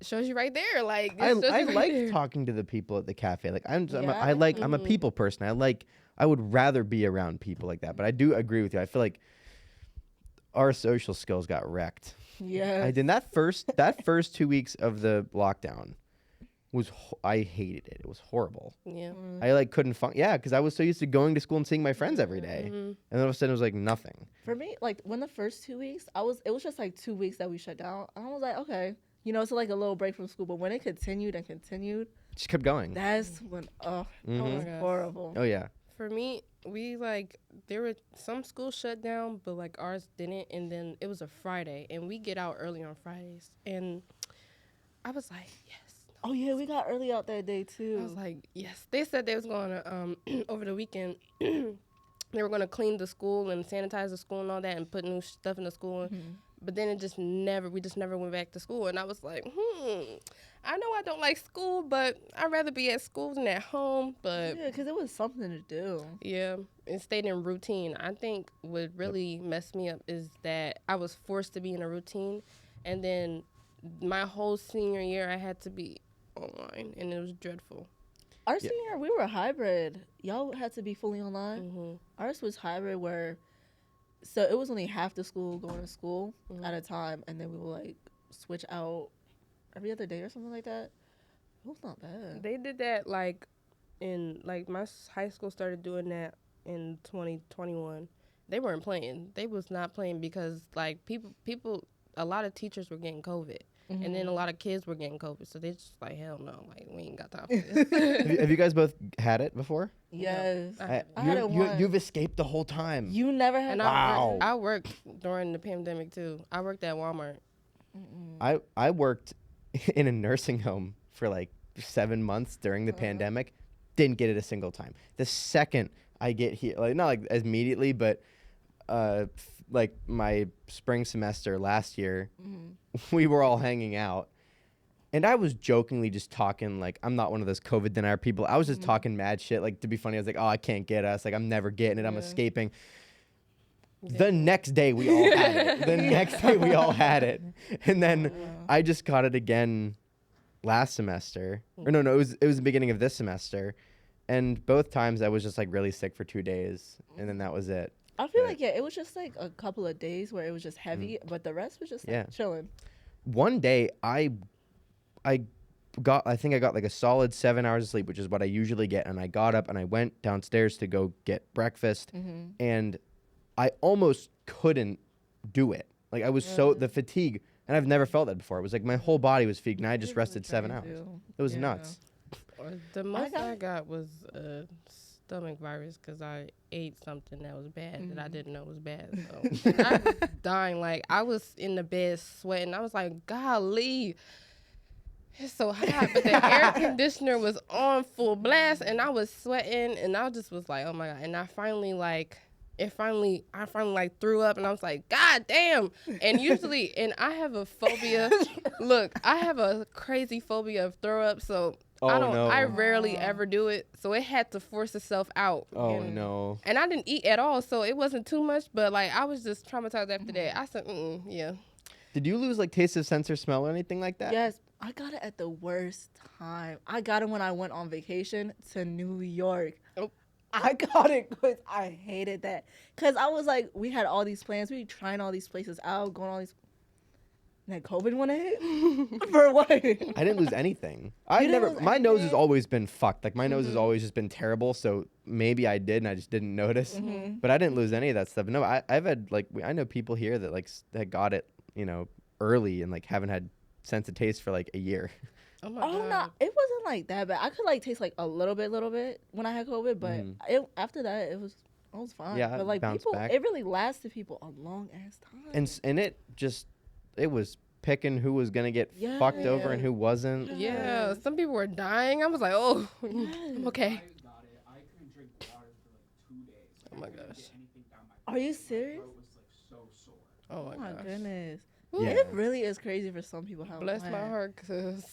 shows you right there. Like I this shows you right like there. talking to the people at the cafe. Like I'm Yeah. a people person. I would rather be around people like that. But I do agree with you. I feel like our social skills got wrecked. Yeah. I did that first 2 weeks of the lockdown I hated it. It was horrible. Yeah. I couldn't because I was so used to going to school and seeing my friends every day. And then all of a sudden it was like nothing. For me, like when the first 2 weeks, it was just like 2 weeks that we shut down. I was like, okay, it's like a little break from school. But when it continued and continued, Just kept going. that's when Oh my was gosh. horrible. Oh yeah. For me, we there were some schools shut down, but like ours didn't. And then it was a Friday, and we get out early on Fridays. And I was like, yes. Oh yeah, we got early out that day I too. was like, yes. They said they was going to over the weekend. They were going to clean the school and sanitize the school and all that, and put new stuff in the school. But then we just never went back to school. And I was like, I know I don't like school, but I'd rather be at school than at home. But Yeah, because it was something to do. yeah, and stayed in routine. I think what really messed me up is that I was forced to be in a routine, and then my whole senior year I had to be online, and it was dreadful. Our senior year, we were hybrid. Y'all had to be fully online. Ours was hybrid where So it was only half the school going to school at a time, and then we would like switch out every other day or something like that. It was not bad. They did that like in like my high school started doing that in 2021. They weren't playing. They was not playing because like people a lot of teachers were getting COVID. And then a lot of kids were getting COVID, so they just like, hell no, like we ain't got time for this. Have you guys both had it before? Yes. I had it once. You've escaped the whole time. You never had. And Wow. I worked during the pandemic too. I worked at Walmart. I worked in a nursing home for like 7 months during the pandemic. Didn't get it a single time. The second I get here, like not like immediately, but like my spring semester last year, we were all hanging out. And I was jokingly just talking, like, I'm not one of those COVID denier people. I was just talking mad shit. Like, to be funny, I was like, oh, I can't get us. Like, I'm never getting it. I'm escaping. The next day, we all had it. The next day, we all had it. And then I just caught it again last semester. Or no, it was the beginning of this semester. And both times, I was just, like, really sick for 2 days. And then that was it. I feel like, it was just like a couple of days where it was just heavy, but the rest was just like, chilling. One day, I think I got like a solid 7 hours of sleep, which is what I usually get. And I got up and I went downstairs to go get breakfast. And I almost couldn't do it. Like I was the fatigue, and I've never felt that before. It was like my whole body was fatigued, and I just rested 7 hours. It was nuts. The most I got was stomach virus because I ate something that was bad that I didn't know was bad. So I was dying. Like I was in the bed sweating. I was like, golly. It's so hot, but the air conditioner was on full blast, and I was sweating, and I just was like, oh my God. And I finally threw up, and I was like, God damn. And usually, and I have a phobia. Look, I have a crazy phobia of throw up, so I rarely ever do it. So it had to force itself out. Oh no. And I didn't eat at all, so it wasn't too much, but like I was just traumatized after that. I said, yeah. Did you lose like taste of sense or smell or anything like that? Yes. I got it at the worst time. I got it when I went on vacation to New York. Oh. I got it because I hated that. Because I was like, we had all these plans. We were trying all these places out, going all these. And then COVID went ahead? For what? I didn't lose anything. My nose has always been fucked. Like my nose has always just been terrible. So maybe I did and I just didn't notice. But I didn't lose any of that stuff. No, I've had like, I know people here that like that got it, early and like haven't had sense of taste for like a year. Oh my God. No, it wasn't like that bad. I could like taste like a little bit when I had COVID, but after that I was fine. Yeah, but like people, back. it really lasted people a long ass time. And it was picking who was gonna get fucked over and who wasn't. Yeah, some people were dying. I was like, oh, I'm okay. I got it. I couldn't drink water for like 2 days. Oh my I couldn't gosh. get anything down my Are you throat. serious? My throat was like so sore. Oh my gosh. Goodness. Yeah. It really is crazy for some people how Bless my heart, because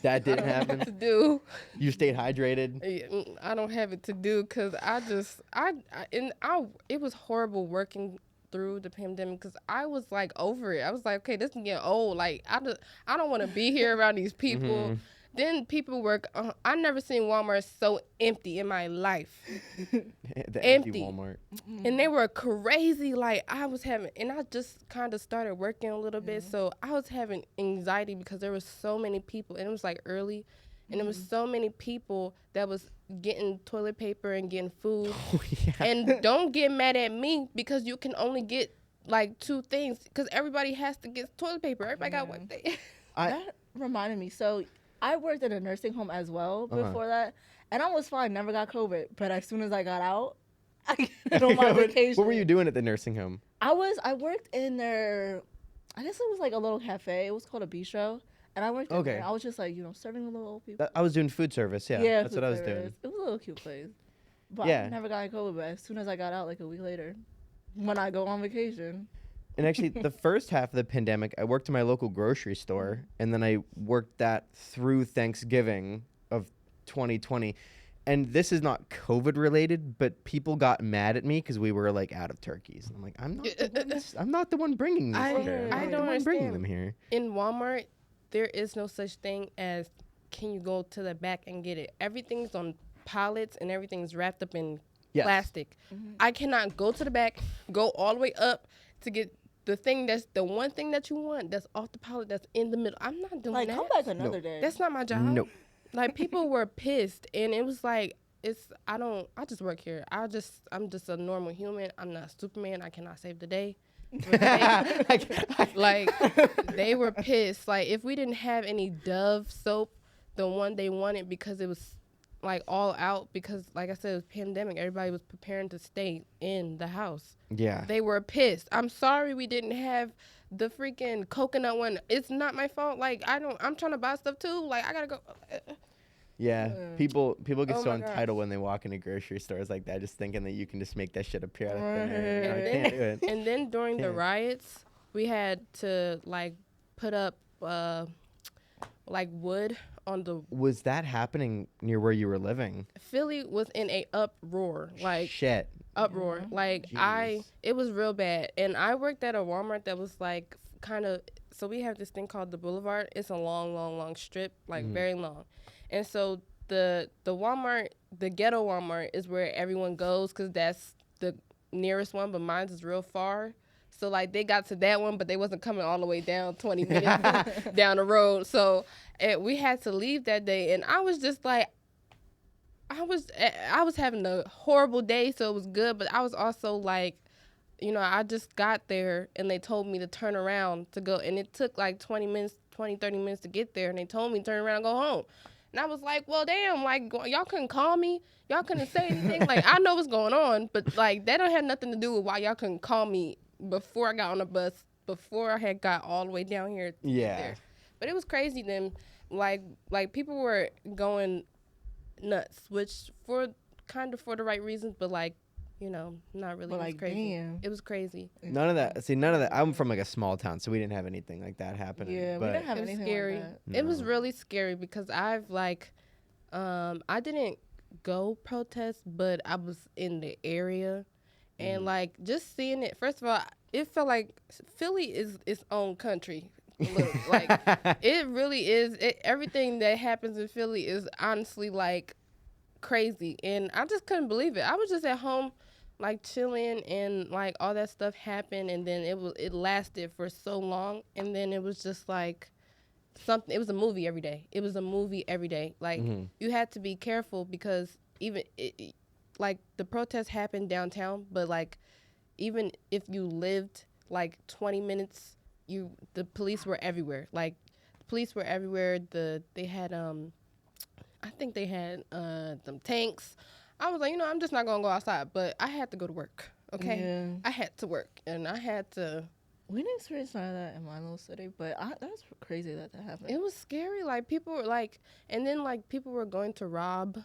That didn't I don't have it to happen. do. You stayed hydrated. I don't have it to do because it was horrible working through the pandemic because I was like over it. I was like, okay, this is getting old. Like I don't want to be here around these people. Then people work. I never seen Walmart so empty in my life. The Empty. Walmart. And they were crazy. Like I was having, and I just kind of started working a little bit. So I was having anxiety because there was so many people, and it was like early, and there was so many people that was getting toilet paper and getting food. Oh, yeah. And don't get mad at me because you can only get like 2 things because everybody has to get toilet paper. Everybody got one thing. That reminded me. So I worked in a nursing home as well before that, and I was fine, never got COVID. But as soon as I got out, I got on my vacation. What were you doing at the nursing home? I worked in their, I guess it was like a little cafe. It was called a bistro, and I worked in there. I was just like, serving the little old people. I was doing food service. Yeah, that's what I was doing. It was a little cute place. But I never got COVID. But as soon as I got out, like a week later, when I go on vacation. And actually, the first half of the pandemic, I worked in my local grocery store, and then I worked that through Thanksgiving of 2020. And this is not COVID related, but people got mad at me because we were like out of turkeys. And I'm like, I'm not the one bringing these here. I I'm don't the one understand. bringing them here. In Walmart, there is no such thing as can you go to the back and get it. Everything's on pallets and everything's wrapped up in Yes. plastic. I cannot go to the back, go all the way up to get the thing that's the one thing that you want that's off the pallet that's in the middle. I'm not doing Like, that. come back another day. That's not my job. Nope. Like, people were pissed, and it was like, I just work here. I'm just a normal human. I'm not Superman. I cannot save the day. Like, they were pissed. Like, if we didn't have any Dove soap, the one they wanted, because it was like all out, because like I said, it was pandemic. Everybody was preparing to stay in the house. Yeah. They were pissed. I'm sorry we didn't have the freaking coconut one. It's not my fault. Like, I'm trying to buy stuff too. Like, I gotta go. Yeah, people get Oh so my gosh. entitled when they walk into grocery stores like that, just thinking that you can just make that shit appear out of thin Right. air. No, I And can't do it. And then during the Can't. riots, we had to like put up like wood on the. Was that happening near where you were living? Philly was in a uproar, like Shit. uproar. Like Jeez. it was real bad. And I worked at a Walmart that was like kind of. So we have this thing called the Boulevard. It's a long strip, like very long. And so the Walmart, the ghetto Walmart, is where everyone goes because that's the nearest one. But mine's is real far. So like they got to that one, but they wasn't coming all the way down 20 minutes down the road. So we had to leave that day, and I was just like, I was having a horrible day, so it was good. But I was also like, you know, I just got there and they told me to turn around to go. And it took like 30 minutes to get there. And they told me to turn around and go home. And I was like, well, damn, like, y'all couldn't call me. Y'all couldn't say anything. Like, I know what's going on, but like, that don't have nothing to do with why y'all couldn't call me before I got on the bus, before I had got all the way down here to get there. But it was crazy then. Like people were going nuts, which for the right reasons, but like, you know, not really. But It was like, crazy. damn. It was crazy. None of that. See, none of that. I'm from like a small town, so we didn't have anything like that happening. Yeah, we but didn't have It was anything scary. like that. It was No. really scary because I've like, I didn't go protest, but I was in the area, and like just seeing it. First of all, it felt like Philly is its own country. Like it really is. Everything that happens in Philly is honestly like crazy, and I just couldn't believe it. I was just at home, like chilling, and like all that stuff happened, and then it lasted for so long, and then it was just like something. It was a movie every day. It was a movie every day. Like you had to be careful because even like the protests happened downtown, but like even if you lived like 20 minutes, the police were everywhere. Like the police were everywhere. They had I think they had some tanks. I was like, you know, I'm just not gonna go outside, but I had to go to work. Okay, Yeah. I had to work, and I had to. We didn't experience none of that in my little city, but that's crazy that happened. It was scary. Like people were like, and then like people were going to rob.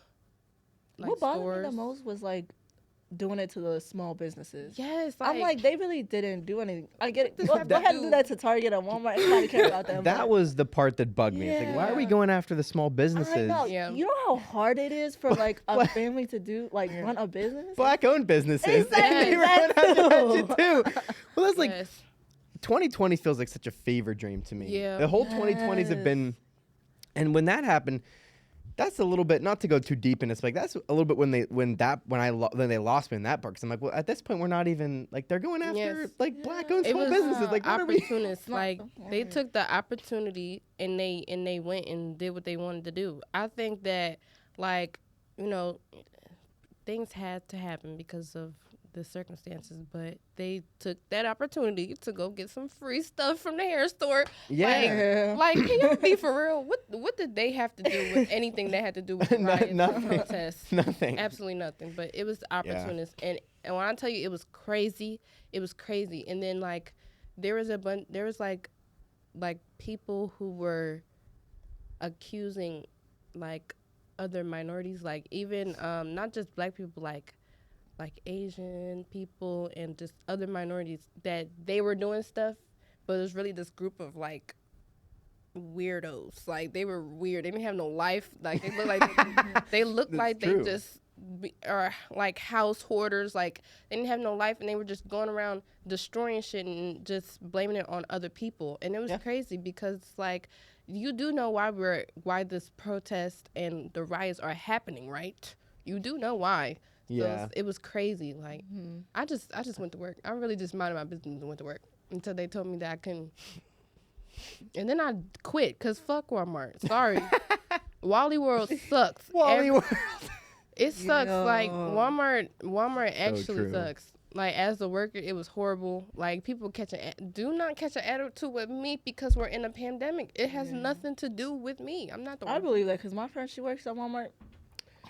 Like, what bothered stores. me the most was like doing it to the small businesses. Yes, I'm like, they really didn't do anything. I get it. This Go have to ahead and do- do that to Target and Walmart. Nobody cares about them. That but was the part that bugged me. It's like, why are we Yeah. going after the small businesses? I know. Yeah. You know how hard it is for like a family to do run a business. Black-owned businesses. Exactly, They were that going after too. that shit too. Well, that's like yes. 2020 feels like such a fever dream to me. Yeah. The whole 2020s have been, and when that happened, that's a little bit, not to go too deep in this, like that's a little bit when they lost me in that part. Because I'm like, well, at this point, we're not even like they're going after Yes. like black-owned It small was businesses. Like, what are we? opportunists. Like they right. took the opportunity and they went and did what they wanted to do. I think that like, you know, things had to happen because of the circumstances, but they took that opportunity to go get some free stuff from the hair store. Yeah. Like can y'all be for real? What did they have to do with anything that had to do with the riots and Nothing. protests? Nothing. Absolutely nothing. But it was opportunist, and when I tell you it was crazy, it was crazy. And then like there was like people who were accusing like other minorities, like even not just black people, like Asian people and just other minorities, that they were doing stuff, but it was really this group of like weirdos. Like they were weird. They didn't have no life. Like they looked like they looked That's like true. they just are like house hoarders. Like they didn't have no life, and they were just going around destroying shit and just blaming it on other people. And it was crazy because like you do know why this protest and the riots are happening, right? You do know why. Yeah. It was crazy. Like, I just went to work. I really just minded my business and went to work until they told me that I couldn't. And then I quit because fuck Walmart. Sorry. Wally World sucks. Wally World. It sucks. Like, Yo. Walmart actually true. sucks. Like, as a worker, it was horrible. Like, people do not catch an attitude with me because we're in a pandemic. It has nothing to do with me. I'm not the I one. believe that because my friend, she works at Walmart.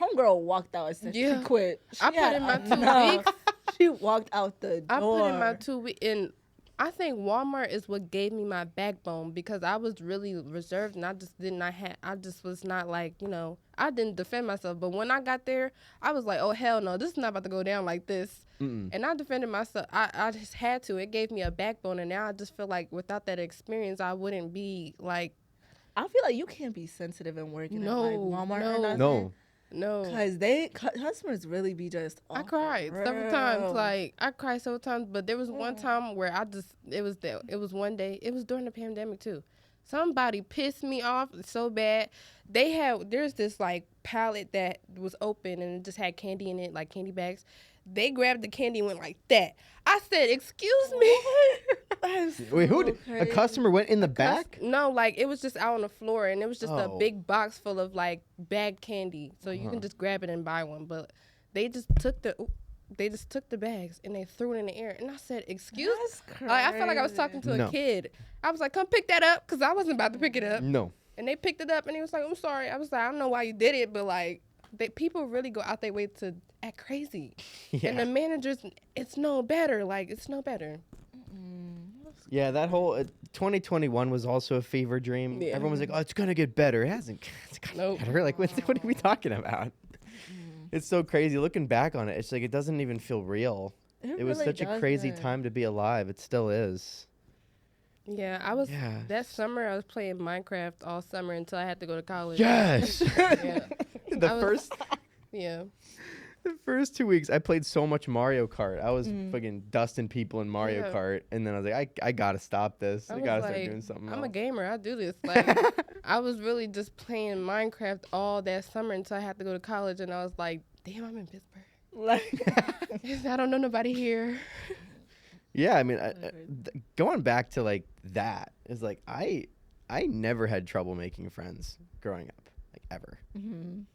Homegirl walked out and said Yeah. she quit. I She put had in my 2 enough. weeks. She walked out the door. I put in my 2 weeks, and I think Walmart is what gave me my backbone because I was really reserved and I just was not like, I didn't defend myself. But when I got there, I was like, oh, hell no, this is not about to go down like this. And I defended myself. I just had to. It gave me a backbone. And now I just feel like without that experience, I wouldn't be like. I feel like you can't be sensitive and working at like Walmart or nothing. No. Because customers really be just. I cried several times. Like, I cried several times. But there was one time where it was one day. It was during the pandemic, too. Somebody pissed me off so bad. There's this, like, pallet that was open and it just had candy in it, like candy bags. They grabbed the candy and went like that. I said, excuse me. Wait, who did a customer went in the back? No, like it was just out on the floor and it was just a Oh. big box full of like bagged candy. So you can just grab it and buy one. But they just took the bags and they threw it in the air. And I said, excuse me. I felt like I was talking to No. a kid. I was like, come pick that up because I wasn't about to pick it up. No. And they picked it up and he was like, I'm sorry. I was like, I don't know why you did it, but like people really go out their way to act crazy. Yeah. And the managers, it's no better. Like, it's no better. Yeah, that whole 2021 was also a fever dream. Yeah. Everyone was like, "Oh, it's gonna get better." It hasn't. It's gonna Nope. get better. Like, what are we talking about? It's so crazy. Looking back on it, it's like it doesn't even feel real. It was really such a crazy doesn't. time to be alive. It still is. Yeah, Yeah. that summer I was playing Minecraft all summer until I had to go to college. Yes. Yeah. the I was- first Yeah. the first 2 weeks, I played so much Mario Kart. I was fucking dusting people in Mario Yeah. Kart, and then I was like, I gotta stop this. I was gotta like, start doing something I'm else. a gamer. I do this. Like, I was really just playing Minecraft all that summer until I had to go to college, and I was like, damn, I'm in Pittsburgh. Like, I don't know nobody here. Yeah, I mean, going back to like that is like I never had trouble making friends growing up, like ever. And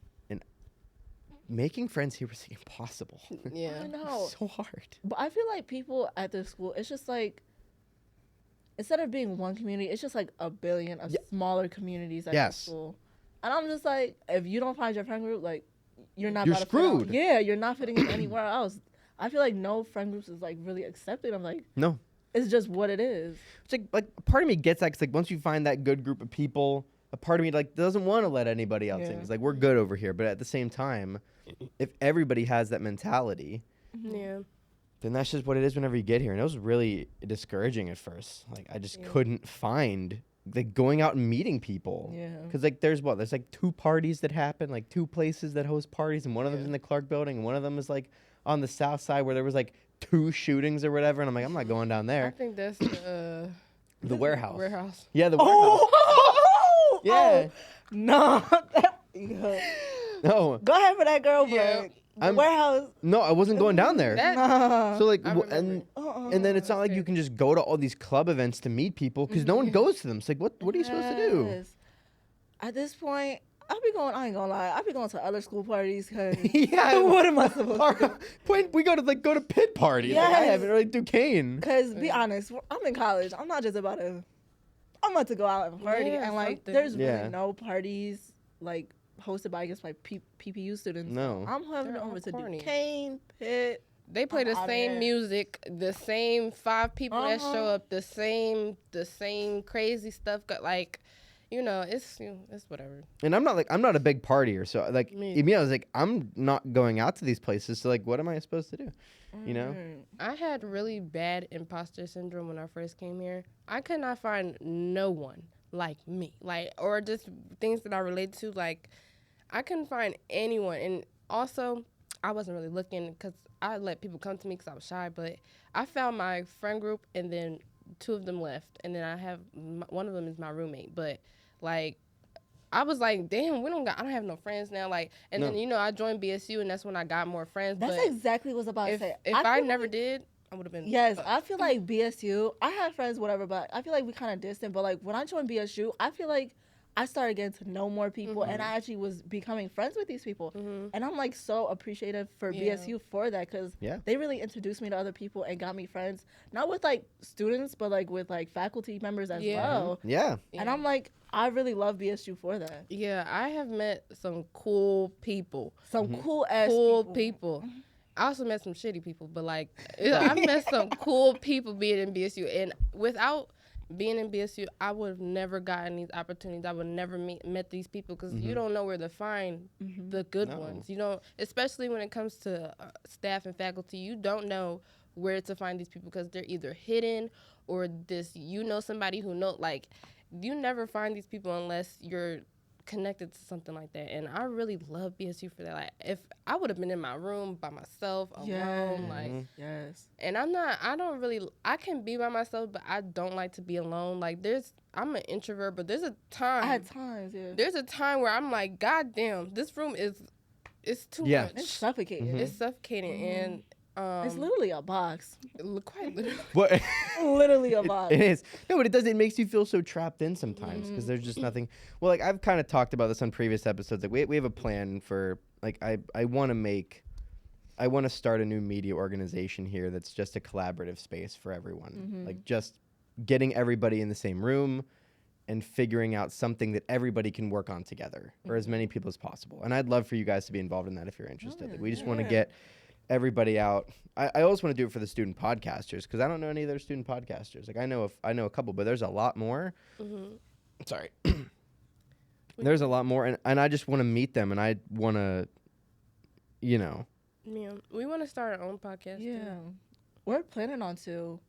making friends here was impossible. Yeah. I know. So hard. But I feel like people at this school, it's just like, instead of being one community, it's just like a billion of smaller communities at Yes. this school. And I'm just like, if you don't find your friend group, like, you're not You're about to fit out. screwed. Yeah, you're not fitting in anywhere else. I feel like no friend groups is like really accepted. I'm like, No. it's just what it is. It's like part of me gets that 'cause like once you find that good group of people, a part of me like doesn't want to let anybody else in. Yeah. It's like we're good over here, but at the same time, if everybody has that mentality, Yeah. then that's just what it is whenever you get here. And it was really discouraging at first. Like I just couldn't find like going out and meeting people. Yeah. Because like there's like 2 parties that happen, like 2 places that host parties, and one of them's in the Clark building, and one of them is like on the south side where there was like 2 shootings or whatever. And I'm like, I'm not going down I there. think that's the The warehouse. warehouse. Yeah, the warehouse. Oh! Yeah. No. No. Go ahead for that girl, Yeah. but the warehouse. No, I wasn't going down there. That, Nah. So like, I remember. and then it's not like you can just go to all these club events to meet people because no one goes to them. It's like, what are you supposed to do? Yes. At this point, I ain't gonna lie, I'll be going to other school parties because Yeah. what am I supposed to do? Point, we go to pit parties. Like, I Yes. haven't really Duquesne. Because be honest, I'm in college. I'm not just about to. I'm about to go out and party, Yeah, and like, something. there's Yeah. really no parties like hosted by I guess my PPU students. No. I'm heading They're over all to corny. Duquesne, Pitt. They play I'm the outta same there. music, the same 5 people that show Uh-huh. up, the same crazy stuff. Like, it's whatever. And I'm not a big partier, so like Me. me, I was like, I'm not going out to these places. So like, what am I supposed to do? You know? I had really bad imposter syndrome when I first came here. I could not find no one like me, like, or just things that I relate to. Like, I couldn't find anyone. And also, I wasn't really looking because I let people come to me because I was shy. But I found my friend group, and then 2 of them left. And then I have one of them is my roommate. But like, I was like, damn, I don't have no friends now. Like, and then, you know, I joined BSU, and that's when I got more friends. That's but exactly what I was about to say. If I feel never like, did, I would have been. Yes, I feel like BSU, I had friends, whatever, but I feel like we kind of distant. But like when I joined BSU, I feel like I started getting to know more people, and I actually was becoming friends with these people. And I'm like so appreciative for BSU for that, because they really introduced me to other people and got me friends, not with like students, but like with like faculty members as well. And I'm like, I really love BSU for that. Yeah, I have met some cool people. Some cool ass people. I also met some shitty people, but like I met some cool people being in BSU, and without being in BSU, I would have never gotten these opportunities. I would never met these people, because you don't know where to find the good ones. You know, especially when it comes to staff and faculty, you don't know where to find these people, because they're either hidden or somebody who like, you never find these people unless you're connected to something like that. And I really love BSU for that. Like, if I would have been in my room by myself alone, and I can be by myself, but I don't like to be alone. Like, I'm an introvert, but there's a time. At times, There's a time where I'm like, God damn, this room it's too much. It's suffocating. It's suffocating, and it's literally a box. Quite literally. What? Literally a box. It is. No, but it does. It makes you feel so trapped in sometimes, because there's just nothing. Well, like I've kind of talked about this on previous episodes. Like we have a plan for, like, I want to start a new media organization here that's just a collaborative space for everyone. Like just getting everybody in the same room and figuring out something that everybody can work on together, or as many people as possible. And I'd love for you guys to be involved in that if you're interested. Like, we just want to get everybody out. I also want to do it for the student podcasters, because I don't know any other student podcasters. Like I know a couple, but there's a lot more. Sorry. There's a lot more, and I just want to meet them, and I want to, you know. Yeah, we want to start our own podcast. Yeah, we're planning on to,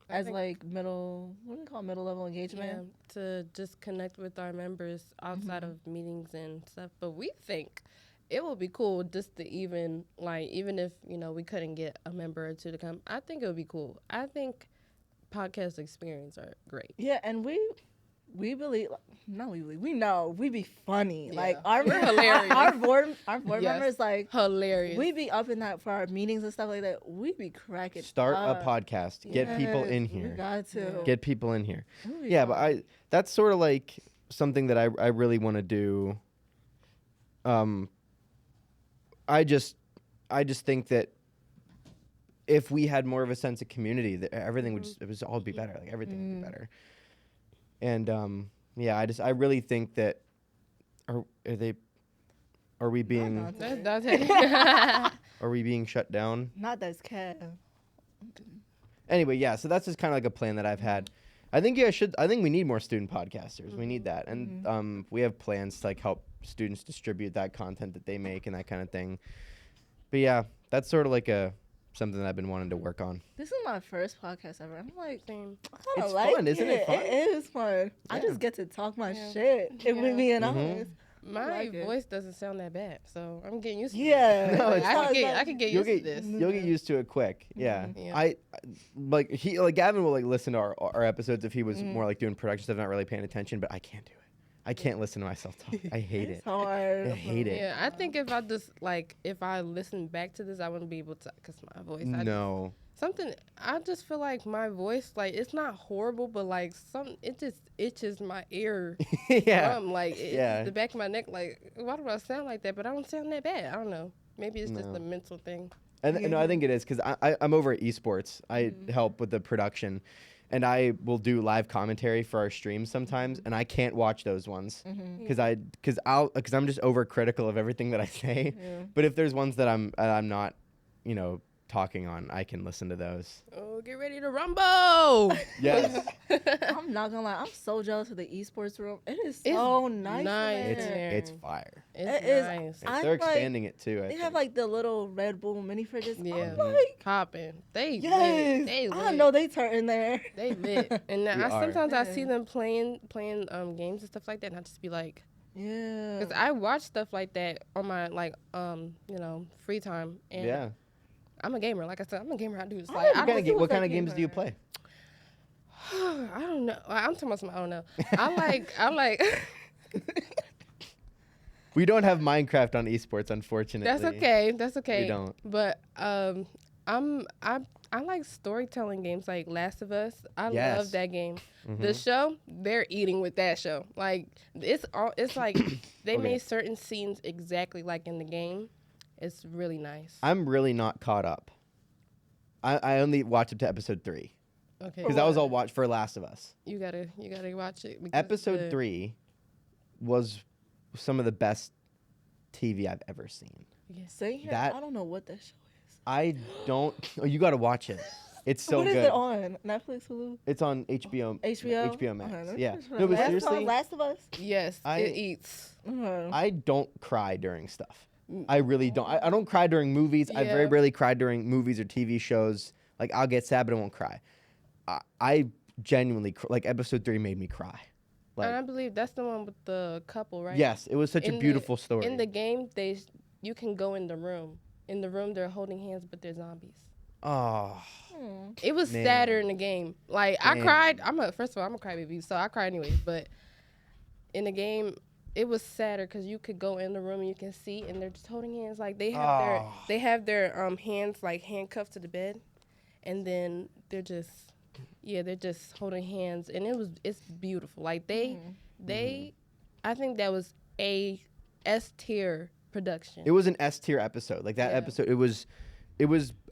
as like middle level engagement. Yeah, to just connect with our members outside of meetings and stuff. But we think it would be cool just to even if, you know, we couldn't get a member or two to come, I think it would be cool. I think podcast experience are great. Yeah, and we believe, we know we be funny. Yeah. Like we're hilarious. Our board members, like, hilarious. We be up in that for our meetings and stuff like that. We be cracking. Start up. a podcast. Get people in here. We got to get people in here. Yeah, but that's sort of like something that I really want to do. I just think that if we had more of a sense of community, that everything would all be better. Like everything would be better. And I really think that are we being are we being shut down? Not that's cat. Anyway, yeah. So that's just kind of like a plan that I've had. I think we need more student podcasters. We need that, and we have plans to like help students distribute that content that they make and that kind of thing. But yeah, that's sort of like something that I've been wanting to work on. This is my first podcast ever. I'm like, I kind it's of like fun, isn't it? Fun? It is fun. Yeah. I just get to talk my shit. If we being honest. My voice doesn't sound that bad, so I'm getting used to it. Yeah. No, I can get used to this. You'll get used to it quick. Yeah. I Gavin will like listen to our episodes if he was more like doing production stuff, not really paying attention, but I can't do it. I can't listen to myself talk. I hate it. It's hard. I hate it. Yeah, I think if I listen back to this, I wouldn't be able to, because my voice. I just feel like my voice, like, it's not horrible, but like it just itches my ear. Yeah. The back of my neck, like, why do I sound like that? But I don't sound that bad. I don't know. Maybe it's just a mental thing. And no, I think it is, because I'm over at esports. I help with the production. And I will do live commentary for our streams sometimes, and I can't watch those ones because I'm just overcritical of everything that I say. Yeah. But if there's ones that I'm not, you know, talking on, I can listen to those. Oh, get ready to rumble! Yes. I'm not gonna lie, I'm so jealous of the esports room. It is so nice. It's fire. It's nice. They're expanding it too. They have like the little Red Bull mini fridges. Yeah, I'm like, popping. They lit. I know they turn in there. They lit. And sometimes I see them playing games and stuff like that, and I just be like, yeah. Because I watch stuff like that on my free time. And I'm a gamer. Like I said, I'm a gamer. I do this. Like, what kind of games do you play? I don't know. I'm talking about something I don't know. I like We don't have Minecraft on esports, unfortunately. That's okay. That's okay. We don't. But I like storytelling games like Last of Us. I Yes. love that game. Mhm. The show, they're eating with that show. Like it's like they Okay. made certain scenes exactly like in the game. It's really nice. I'm really not caught up. I only watched up to episode 3 Okay. because that was all watched for Last of Us. You gotta watch it. Because Episode 3 was some of the best TV I've ever seen. Same here. That- I don't know what that show is. I don't. Oh, you got to watch it. It's so what good. is it on? Netflix, Hulu? It's on HBO. HBO? HBO Max. Okay, Yeah. that's No, but Last seriously, Last of Us? Yes, I- it eats. I don't cry during stuff. I really don't. I don't cry during movies. I very Yeah. rarely cry during movies or TV shows. Like, I'll get sad, but I won't cry. I genuinely, like, episode 3 made me cry. And I Like, believe that's the one with the couple, right? yes, it was such a In the- beautiful story. In the game, you can go in the room. In the room, they're holding hands, but they're zombies. Oh, It was Man. sadder in the game. Like I Man. cried. First of all, I'm a crybaby, so I cry anyways. But in the game, it was sadder because you could go in the room and you can see, and they're just holding hands. Like they have their hands like handcuffed to the bed, and then they're just holding hands, and it's beautiful. Like they, I think that was a S tier production. it was an S tier episode. Like that Yeah. episode, it was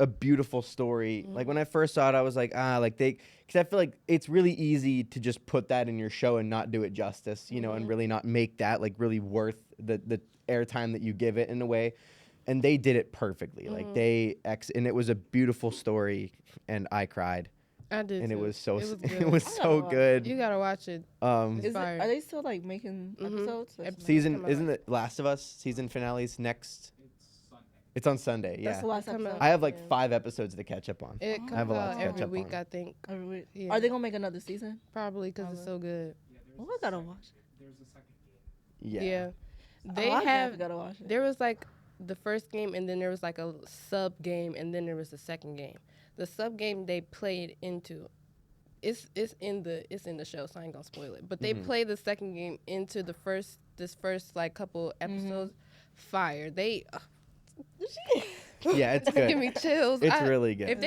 a beautiful story. Like when I first saw it, I was like, because I feel like it's really easy to just put that in your show and not do it justice, you know, and really not make that like really worth the airtime that you give it in a way. And they did it perfectly. Like and it was a beautiful story, and I cried, I did, and it too. was so It was it good. was I so gotta watch good. You gotta watch it. Is it, Fire. are they still like making episodes? Season Come on. isn't it Last of Us season finales next? It's Sunday. It's on Sunday. Yeah, That's the last Come episode. out. I have like 5 episodes to catch up on. It I comes have a lot out to catch every up week, on. I think. Every week. Yeah. Are they gonna make another season? Probably because it's so good. Yeah, there's Oh, I gotta watch it. There's a second game. Yeah. They I have. gotta watch it. There was like the first game, and then there was like a sub game, and then there was the second game. The sub game they played into. It's in the show, so I ain't gonna spoil it. But they played the second game into this first like couple episodes. Fire. They Yeah, it's good. give me chills. It's really good. If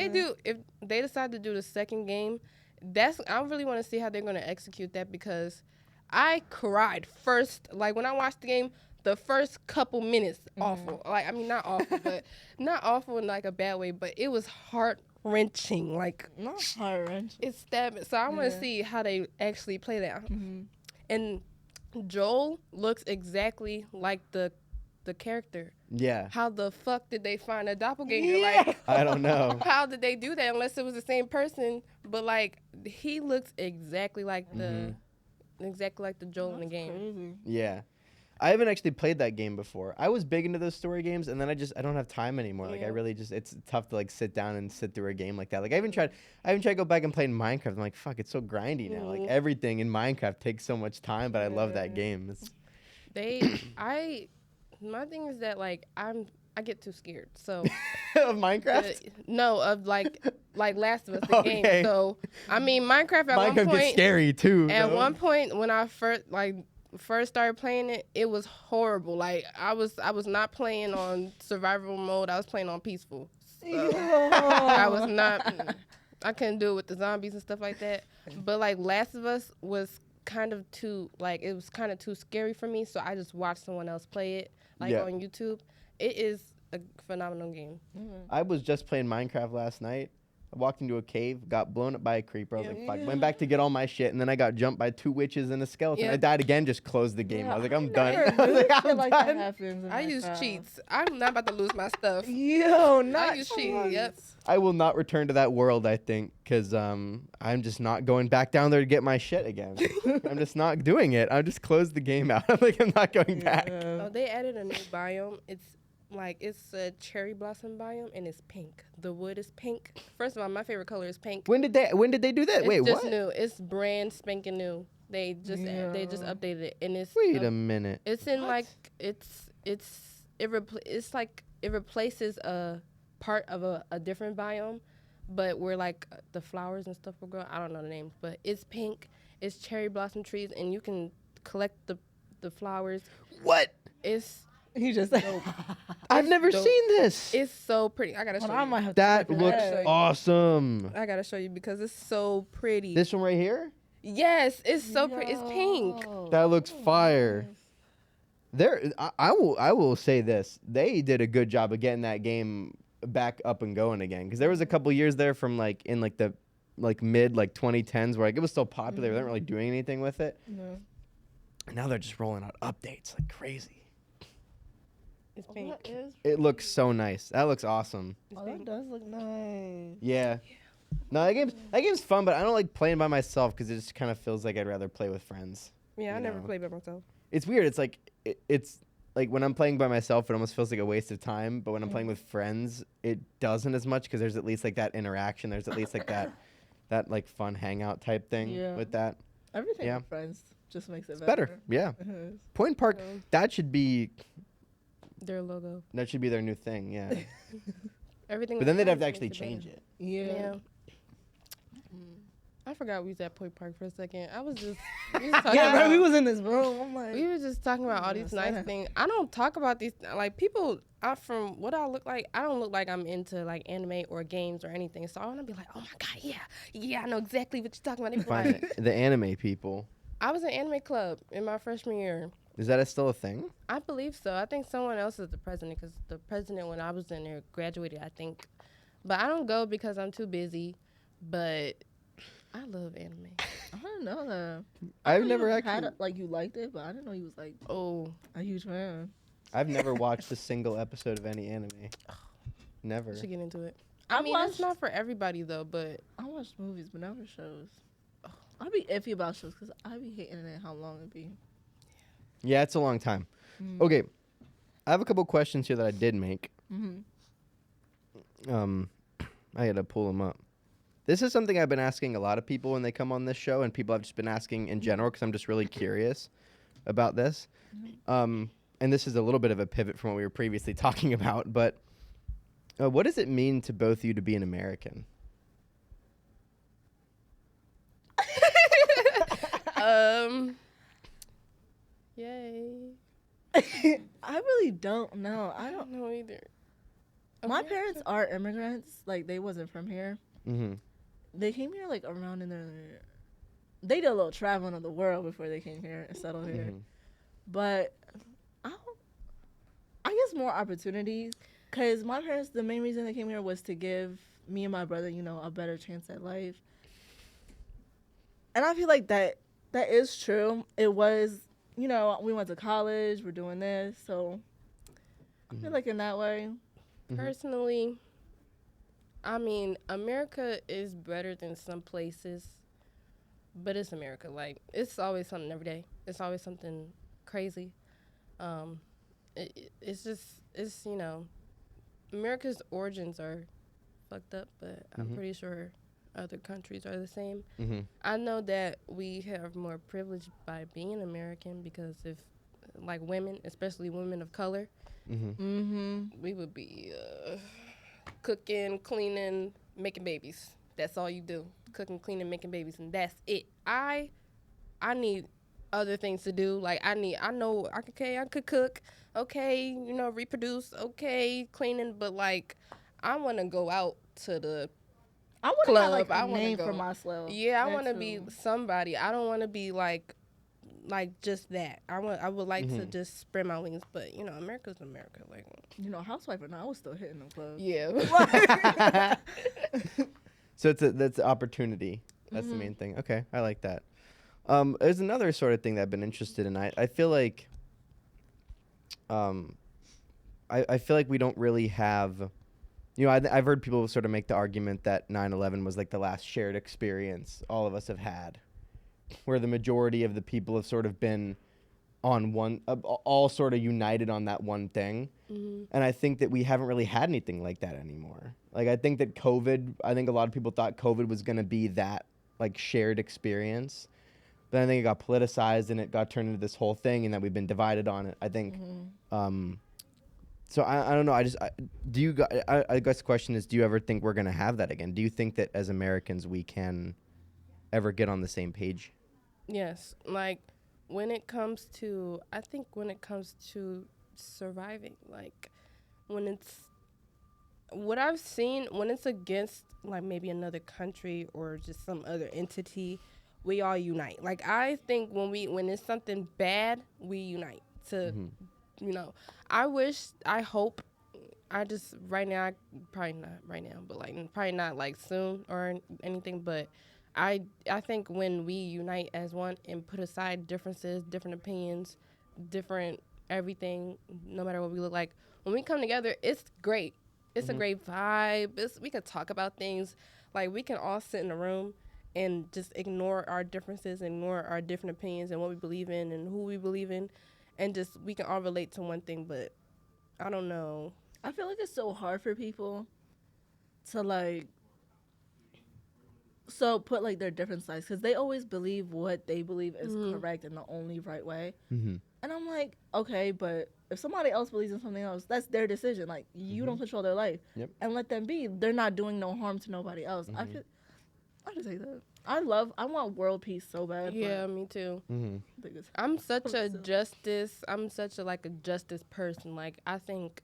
they decide to do the second game, I really want to see how they're gonna execute that, because I cried first. Like when I watched the game, the first couple minutes, awful. Like I mean, not awful, but not awful in like a bad way. But it was heart wrenching. Like Not heart wrenching. it's stabbing. So I want to Yeah. see how they actually play that. Mm-hmm. And Joel looks exactly like the character. Yeah. How the fuck did they find a doppelganger? Like I don't know. how did they do that unless it was the same person? But like he looks exactly like the Joel in the game. Crazy. Yeah. I haven't actually played that game before. I was big into those story games, and then I don't have time anymore. Like I Yeah. really it's tough to like sit down and sit through a game like that. Like I even tried to go back and play Minecraft. I'm like, fuck, it's so grindy now. Like everything in Minecraft takes so much time, but I love that game. It's My thing is that like I get too scared. So of Minecraft. no, of like Last of Us the Okay. game. So I mean Minecraft at one Minecraft point gets scary too. At though. one point when I first started playing it, it was horrible. Like I was not playing on survival mode. I was playing on peaceful. So I was not. I couldn't do it with the zombies and stuff like that. But like Last of Us was kind of too scary for me. So I just watched someone else play it on YouTube. It is a phenomenal game. I was just playing Minecraft last night. I walked into a cave, got blown up by a creeper. I was like, fuck. Went back to get all my shit, and then I got jumped by 2 witches and a skeleton. Yeah. I died again, just closed the game. I was like, I'm done. Never I was like, feel I'm like that done. happens in I use Minecraft. cheats. I'm not about to lose my stuff. Yo, not I use cheats. Yep. I will not return to that world, I think, because I'm just not going back down there to get my shit again. I'm just not doing it. I just closed the game out. I'm like, I'm not going back. Oh, they added a new biome. It's a cherry blossom biome, and it's pink. The wood is pink. First of all, my favorite color is pink. When did they do that? It's Wait, just what? new. It's brand spanking new. They just updated it, and it's Wait a minute. It's in like it replaces a part of a different biome, but where like the flowers and stuff will grow. I don't know the names, but it's pink. It's cherry blossom trees, and you can collect the flowers. What? It's He just I've never dope. seen this. it's so pretty. I gotta show I you. might have to That check it looks out. awesome. I gotta show you because it's so pretty. This one right here? Yes, it's so pretty. It's pink. Yo. That looks fire. I will say this. They did a good job of getting that game back up and going again, because there was a couple years there from like in like the mid 2010s where like it was still popular. They weren't really doing anything with it. No. And now they're just rolling out updates like crazy. It's Oh, pink. that is. It looks so nice. That looks awesome. It's Oh, that pink. does look nice. Yeah. No, that game's fun, but I don't like playing by myself because it just kind of feels like I'd rather play with friends. Yeah, I You never know. played by myself. It's weird. It's like it's like when I'm playing by myself, it almost feels like a waste of time. But when I'm playing with friends, it doesn't as much because there's at least like that interaction. There's at least like that like fun hangout type thing Yeah. with that. Everything Yeah. with friends just makes it It's better. Yeah. Mhm. Point Park. So, That should be their logo. their new thing. Yeah. Everything. But with then they'd have friends to actually makes change better. it. Yeah. Yeah. I forgot we was at Point Park for a second. I was just we was talking Yeah, bro, about, we was in this room. I'm like, we were just talking about all Yeah, these say nice that. things. I don't talk about these like people. From what I look like, I don't look like I'm into like anime or games or anything. So I want to be like, oh my god, yeah, I know exactly what you're talking about. They be Find like, the anime people. I was in anime club in my freshman year. Is that still a thing? I believe so. I think someone else is the president because the president when I was in there graduated, I think. But I don't go because I'm too busy. But I love anime. I didn't know that. I've knew never you actually. had it, like you liked it, but I didn't know you was like Oh, a huge fan. I've never watched a single episode of any anime. Never. I should get into it. I I mean, watched- it's not for everybody though, but I watch movies, but never shows. I be iffy about shows because I be hating it how long it be. Yeah, it's a long time. Mm. Okay, I have a couple questions here that I did make. Mm-hmm. I gotta pull them up. This is something I've been asking a lot of people when they come on this show, and people have just been asking in general because I'm just really curious about this. And this is a little bit of a pivot from what we were previously talking about, but what does it mean to both of you to be an American? Yay. I really don't know. I I don't. don't know either. My Okay. parents are immigrants. Like they wasn't from here. Mm-hmm. They came here like around in their. They did a little traveling of the world before they came here and settled here. Mhm. But I guess more opportunities. Cause my parents, the main reason they came here was to give me and my brother, a better chance at life. And I feel like that is true. It was, we went to college. We're doing this, so I feel like in that way. Personally, I mean, America is better than some places, but it's America. Like, it's always something every day. It's always something crazy. It's America's origins are fucked up, but I'm pretty sure other countries are the same. Mm-hmm. I know that we have more privilege by being American because if, like, women, especially women of color, Mm-hmm. Mm-hmm. we would be cooking, cleaning, making babies. That's all you do. Cooking, cleaning, making babies, and that's it. I need other things to do. Like I could cook, okay, reproduce, okay, cleaning, but like I want to go out to the I want to club. have like I a wanna name go. for myself. yeah. I That want to be too. somebody. I don't want to be like just that. I would like to just spread my wings, but America's America. Like Housewife or not, I was still hitting them clubs. yeah. So that's an opportunity. That's the main thing. Okay, I like that. There's another sort of thing that I've been interested in. I feel like, I feel like we don't really have, I've heard people sort of make the argument that 9/11 was like the last shared experience all of us have had, where the majority of the people have sort of been on one, all sort of united on that one thing. And I think that we haven't really had anything like that anymore. Like, I think that I think a lot of people thought COVID was going to be that, like, shared experience. But I think it got politicized and it got turned into this whole thing and that we've been divided on it, I think. So I don't know. I guess the question is, do you ever think we're going to have that again? Do you think that as Americans we can ever get on the same page? Yes, like when it comes to, I think when it comes to surviving, like when it's what I've seen, when it's against like maybe another country or just some other entity, we all unite. Like I think when it's something bad, we unite to, you know, I hope, I just right now, probably not right now, but like probably not like soon or anything, but I think when we unite as one and put aside differences, different opinions, different everything, no matter what we look like, when we come together, it's great. It's a great vibe. We can talk about things. Like we can all sit in a room and just ignore our differences, ignore our different opinions and what we believe in and who we believe in, and just we can all relate to one thing. But I don't know. I feel like it's so hard for people to like put like their different sides because they always believe what they believe is correct and the only right way. And I'm like, okay, but if somebody else believes in something else, that's their decision. Like you don't control their life, and let them be. They're not doing no harm to nobody else. I just say that. I want world peace so bad. Yeah, me too. I'm such a justice person. Like I think,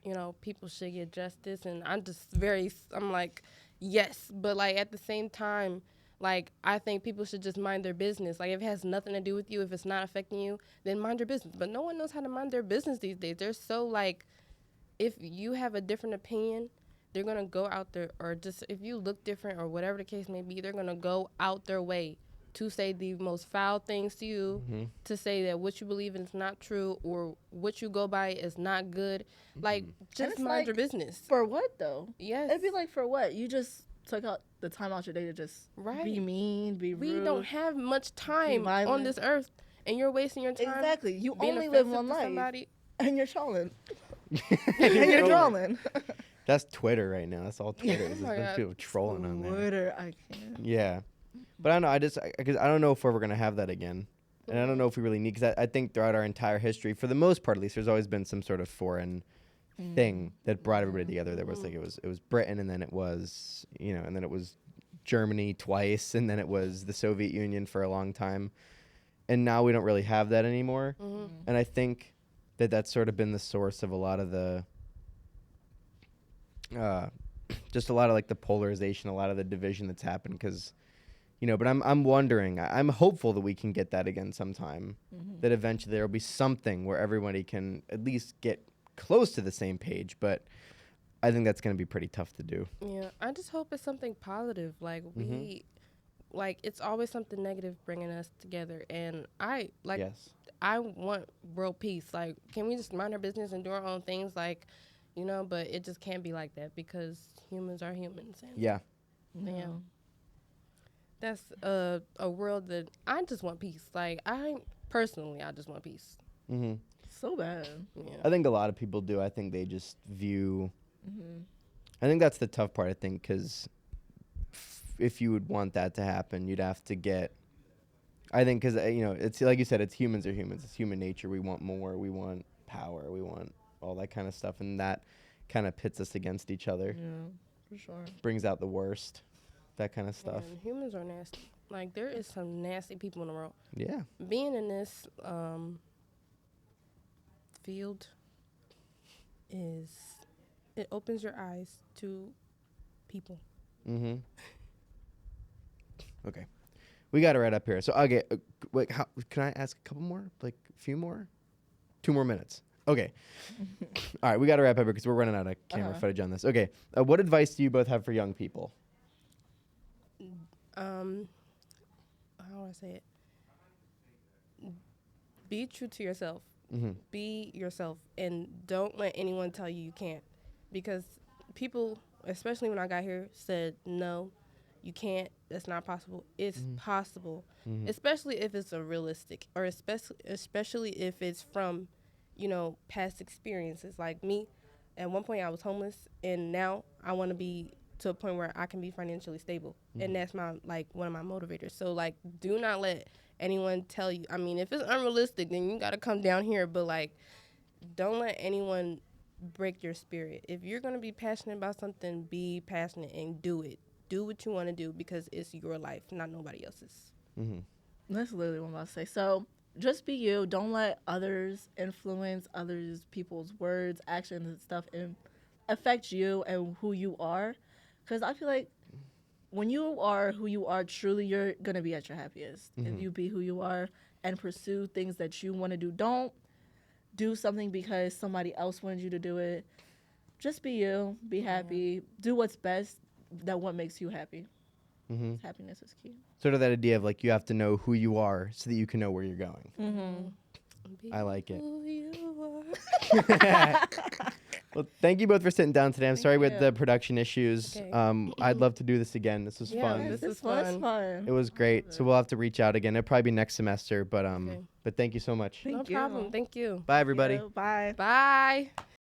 you know, people should get justice, and I'm like, yes, but like at the same time, like I think people should just mind their business. Like if it has nothing to do with you, if it's not affecting you, then mind your business. But no one knows how to mind their business these days. They're so like, if you have a different opinion, they're gonna go out there, or just if you look different or whatever the case may be, they're gonna go out their way to say the most foul things to you, to say that what you believe in is not true or what you go by is not good. Like, just mind your business. For what, though? Yes. It'd be like, for what? You just took out the time out your day to just be mean, be rude. We don't have much time on this earth, and you're wasting your time. Exactly. You only live one life. Somebody. And you're trolling. And you're trolling. That's Twitter right now. That's all Twitter is. There's a bunch of people trolling on there. Twitter, I can't. Yeah. But I don't know. Because I don't know if we're ever going to have that again. And I don't know if we really need, because I think throughout our entire history, for the most part at least, there's always been some sort of foreign thing that brought everybody together. There was like, it was Britain, and then it was, you know, and then it was Germany twice, and then it was the Soviet Union for a long time. And now we don't really have that anymore. And I think that's sort of been the source of a lot of the, just a lot of like the polarization, a lot of the division that's happened, because, you know, but I'm wondering, I'm hopeful that we can get that again sometime, that eventually there will be something where everybody can at least get close to the same page, but I think that's going to be pretty tough to do. Yeah, I just hope it's something positive. Like like it's always something negative bringing us together, and I want world peace. Like, can we just mind our business and do our own things? Like, you know, but it just can't be like that because humans are humans. And yeah. That's a world that I just want peace. Like, I just want peace. So bad. Yeah. I think a lot of people do. I think they just view, I think that's the tough part, I think, because if you would want that to happen, you'd have to get, I think, because, you know, it's like you said, it's humans are humans. It's human nature. We want more. We want power. We want all that kind of stuff. And that kind of pits us against each other. Yeah, for sure. Brings out the worst. That kind of stuff. And humans are nasty. Like, there is some nasty people in the world. Yeah. Being in this field it opens your eyes to people. Okay. We got it right up here. So, okay, wait, can I ask a couple more? Like, a few more? 2 more minutes. Okay. All right, we got to wrap up here because we're running out of camera footage on this. Okay. What advice do you both have for young people? How do I say it? Be true to yourself. Be yourself, and don't let anyone tell you can't, because people, especially when I got here, said no, you can't, that's not possible. It's possible, especially if it's unrealistic, or especially if it's from, you know, past experiences. Like me, at one point I was homeless, and now I want to be to a point where I can be financially stable, and that's my, like, one of my motivators. So, like, do not let anyone tell you. I mean, if it's unrealistic, then you got to come down here, but, like, don't let anyone break your spirit. If you're going to be passionate about something, be passionate and do it. Do what you want to do, because it's your life, not nobody else's. That's literally what I'm about to say. So just be you. Don't let others influence others, people's words, actions, and stuff affect you and who you are. Because I feel like when you are who you are, truly, you're going to be at your happiest. If you be who you are and pursue things that you want to do. Don't do something because somebody else wanted you to do it. Just be you. Be happy. Do what's best. That what makes you happy. Happiness is key. Sort of that idea of like you have to know who you are so that you can know where you're going. I like it. Who you are. Well, thank you both for sitting down today. I'm sorry with you. the production issues. Okay. I'd love to do this again. This was fun. This is was fun. It was great. So we'll have to reach out again. It'll probably be next semester, but Okay. but thank you so much. Thank No you. problem. Thank you. Bye everybody. Bye. Bye.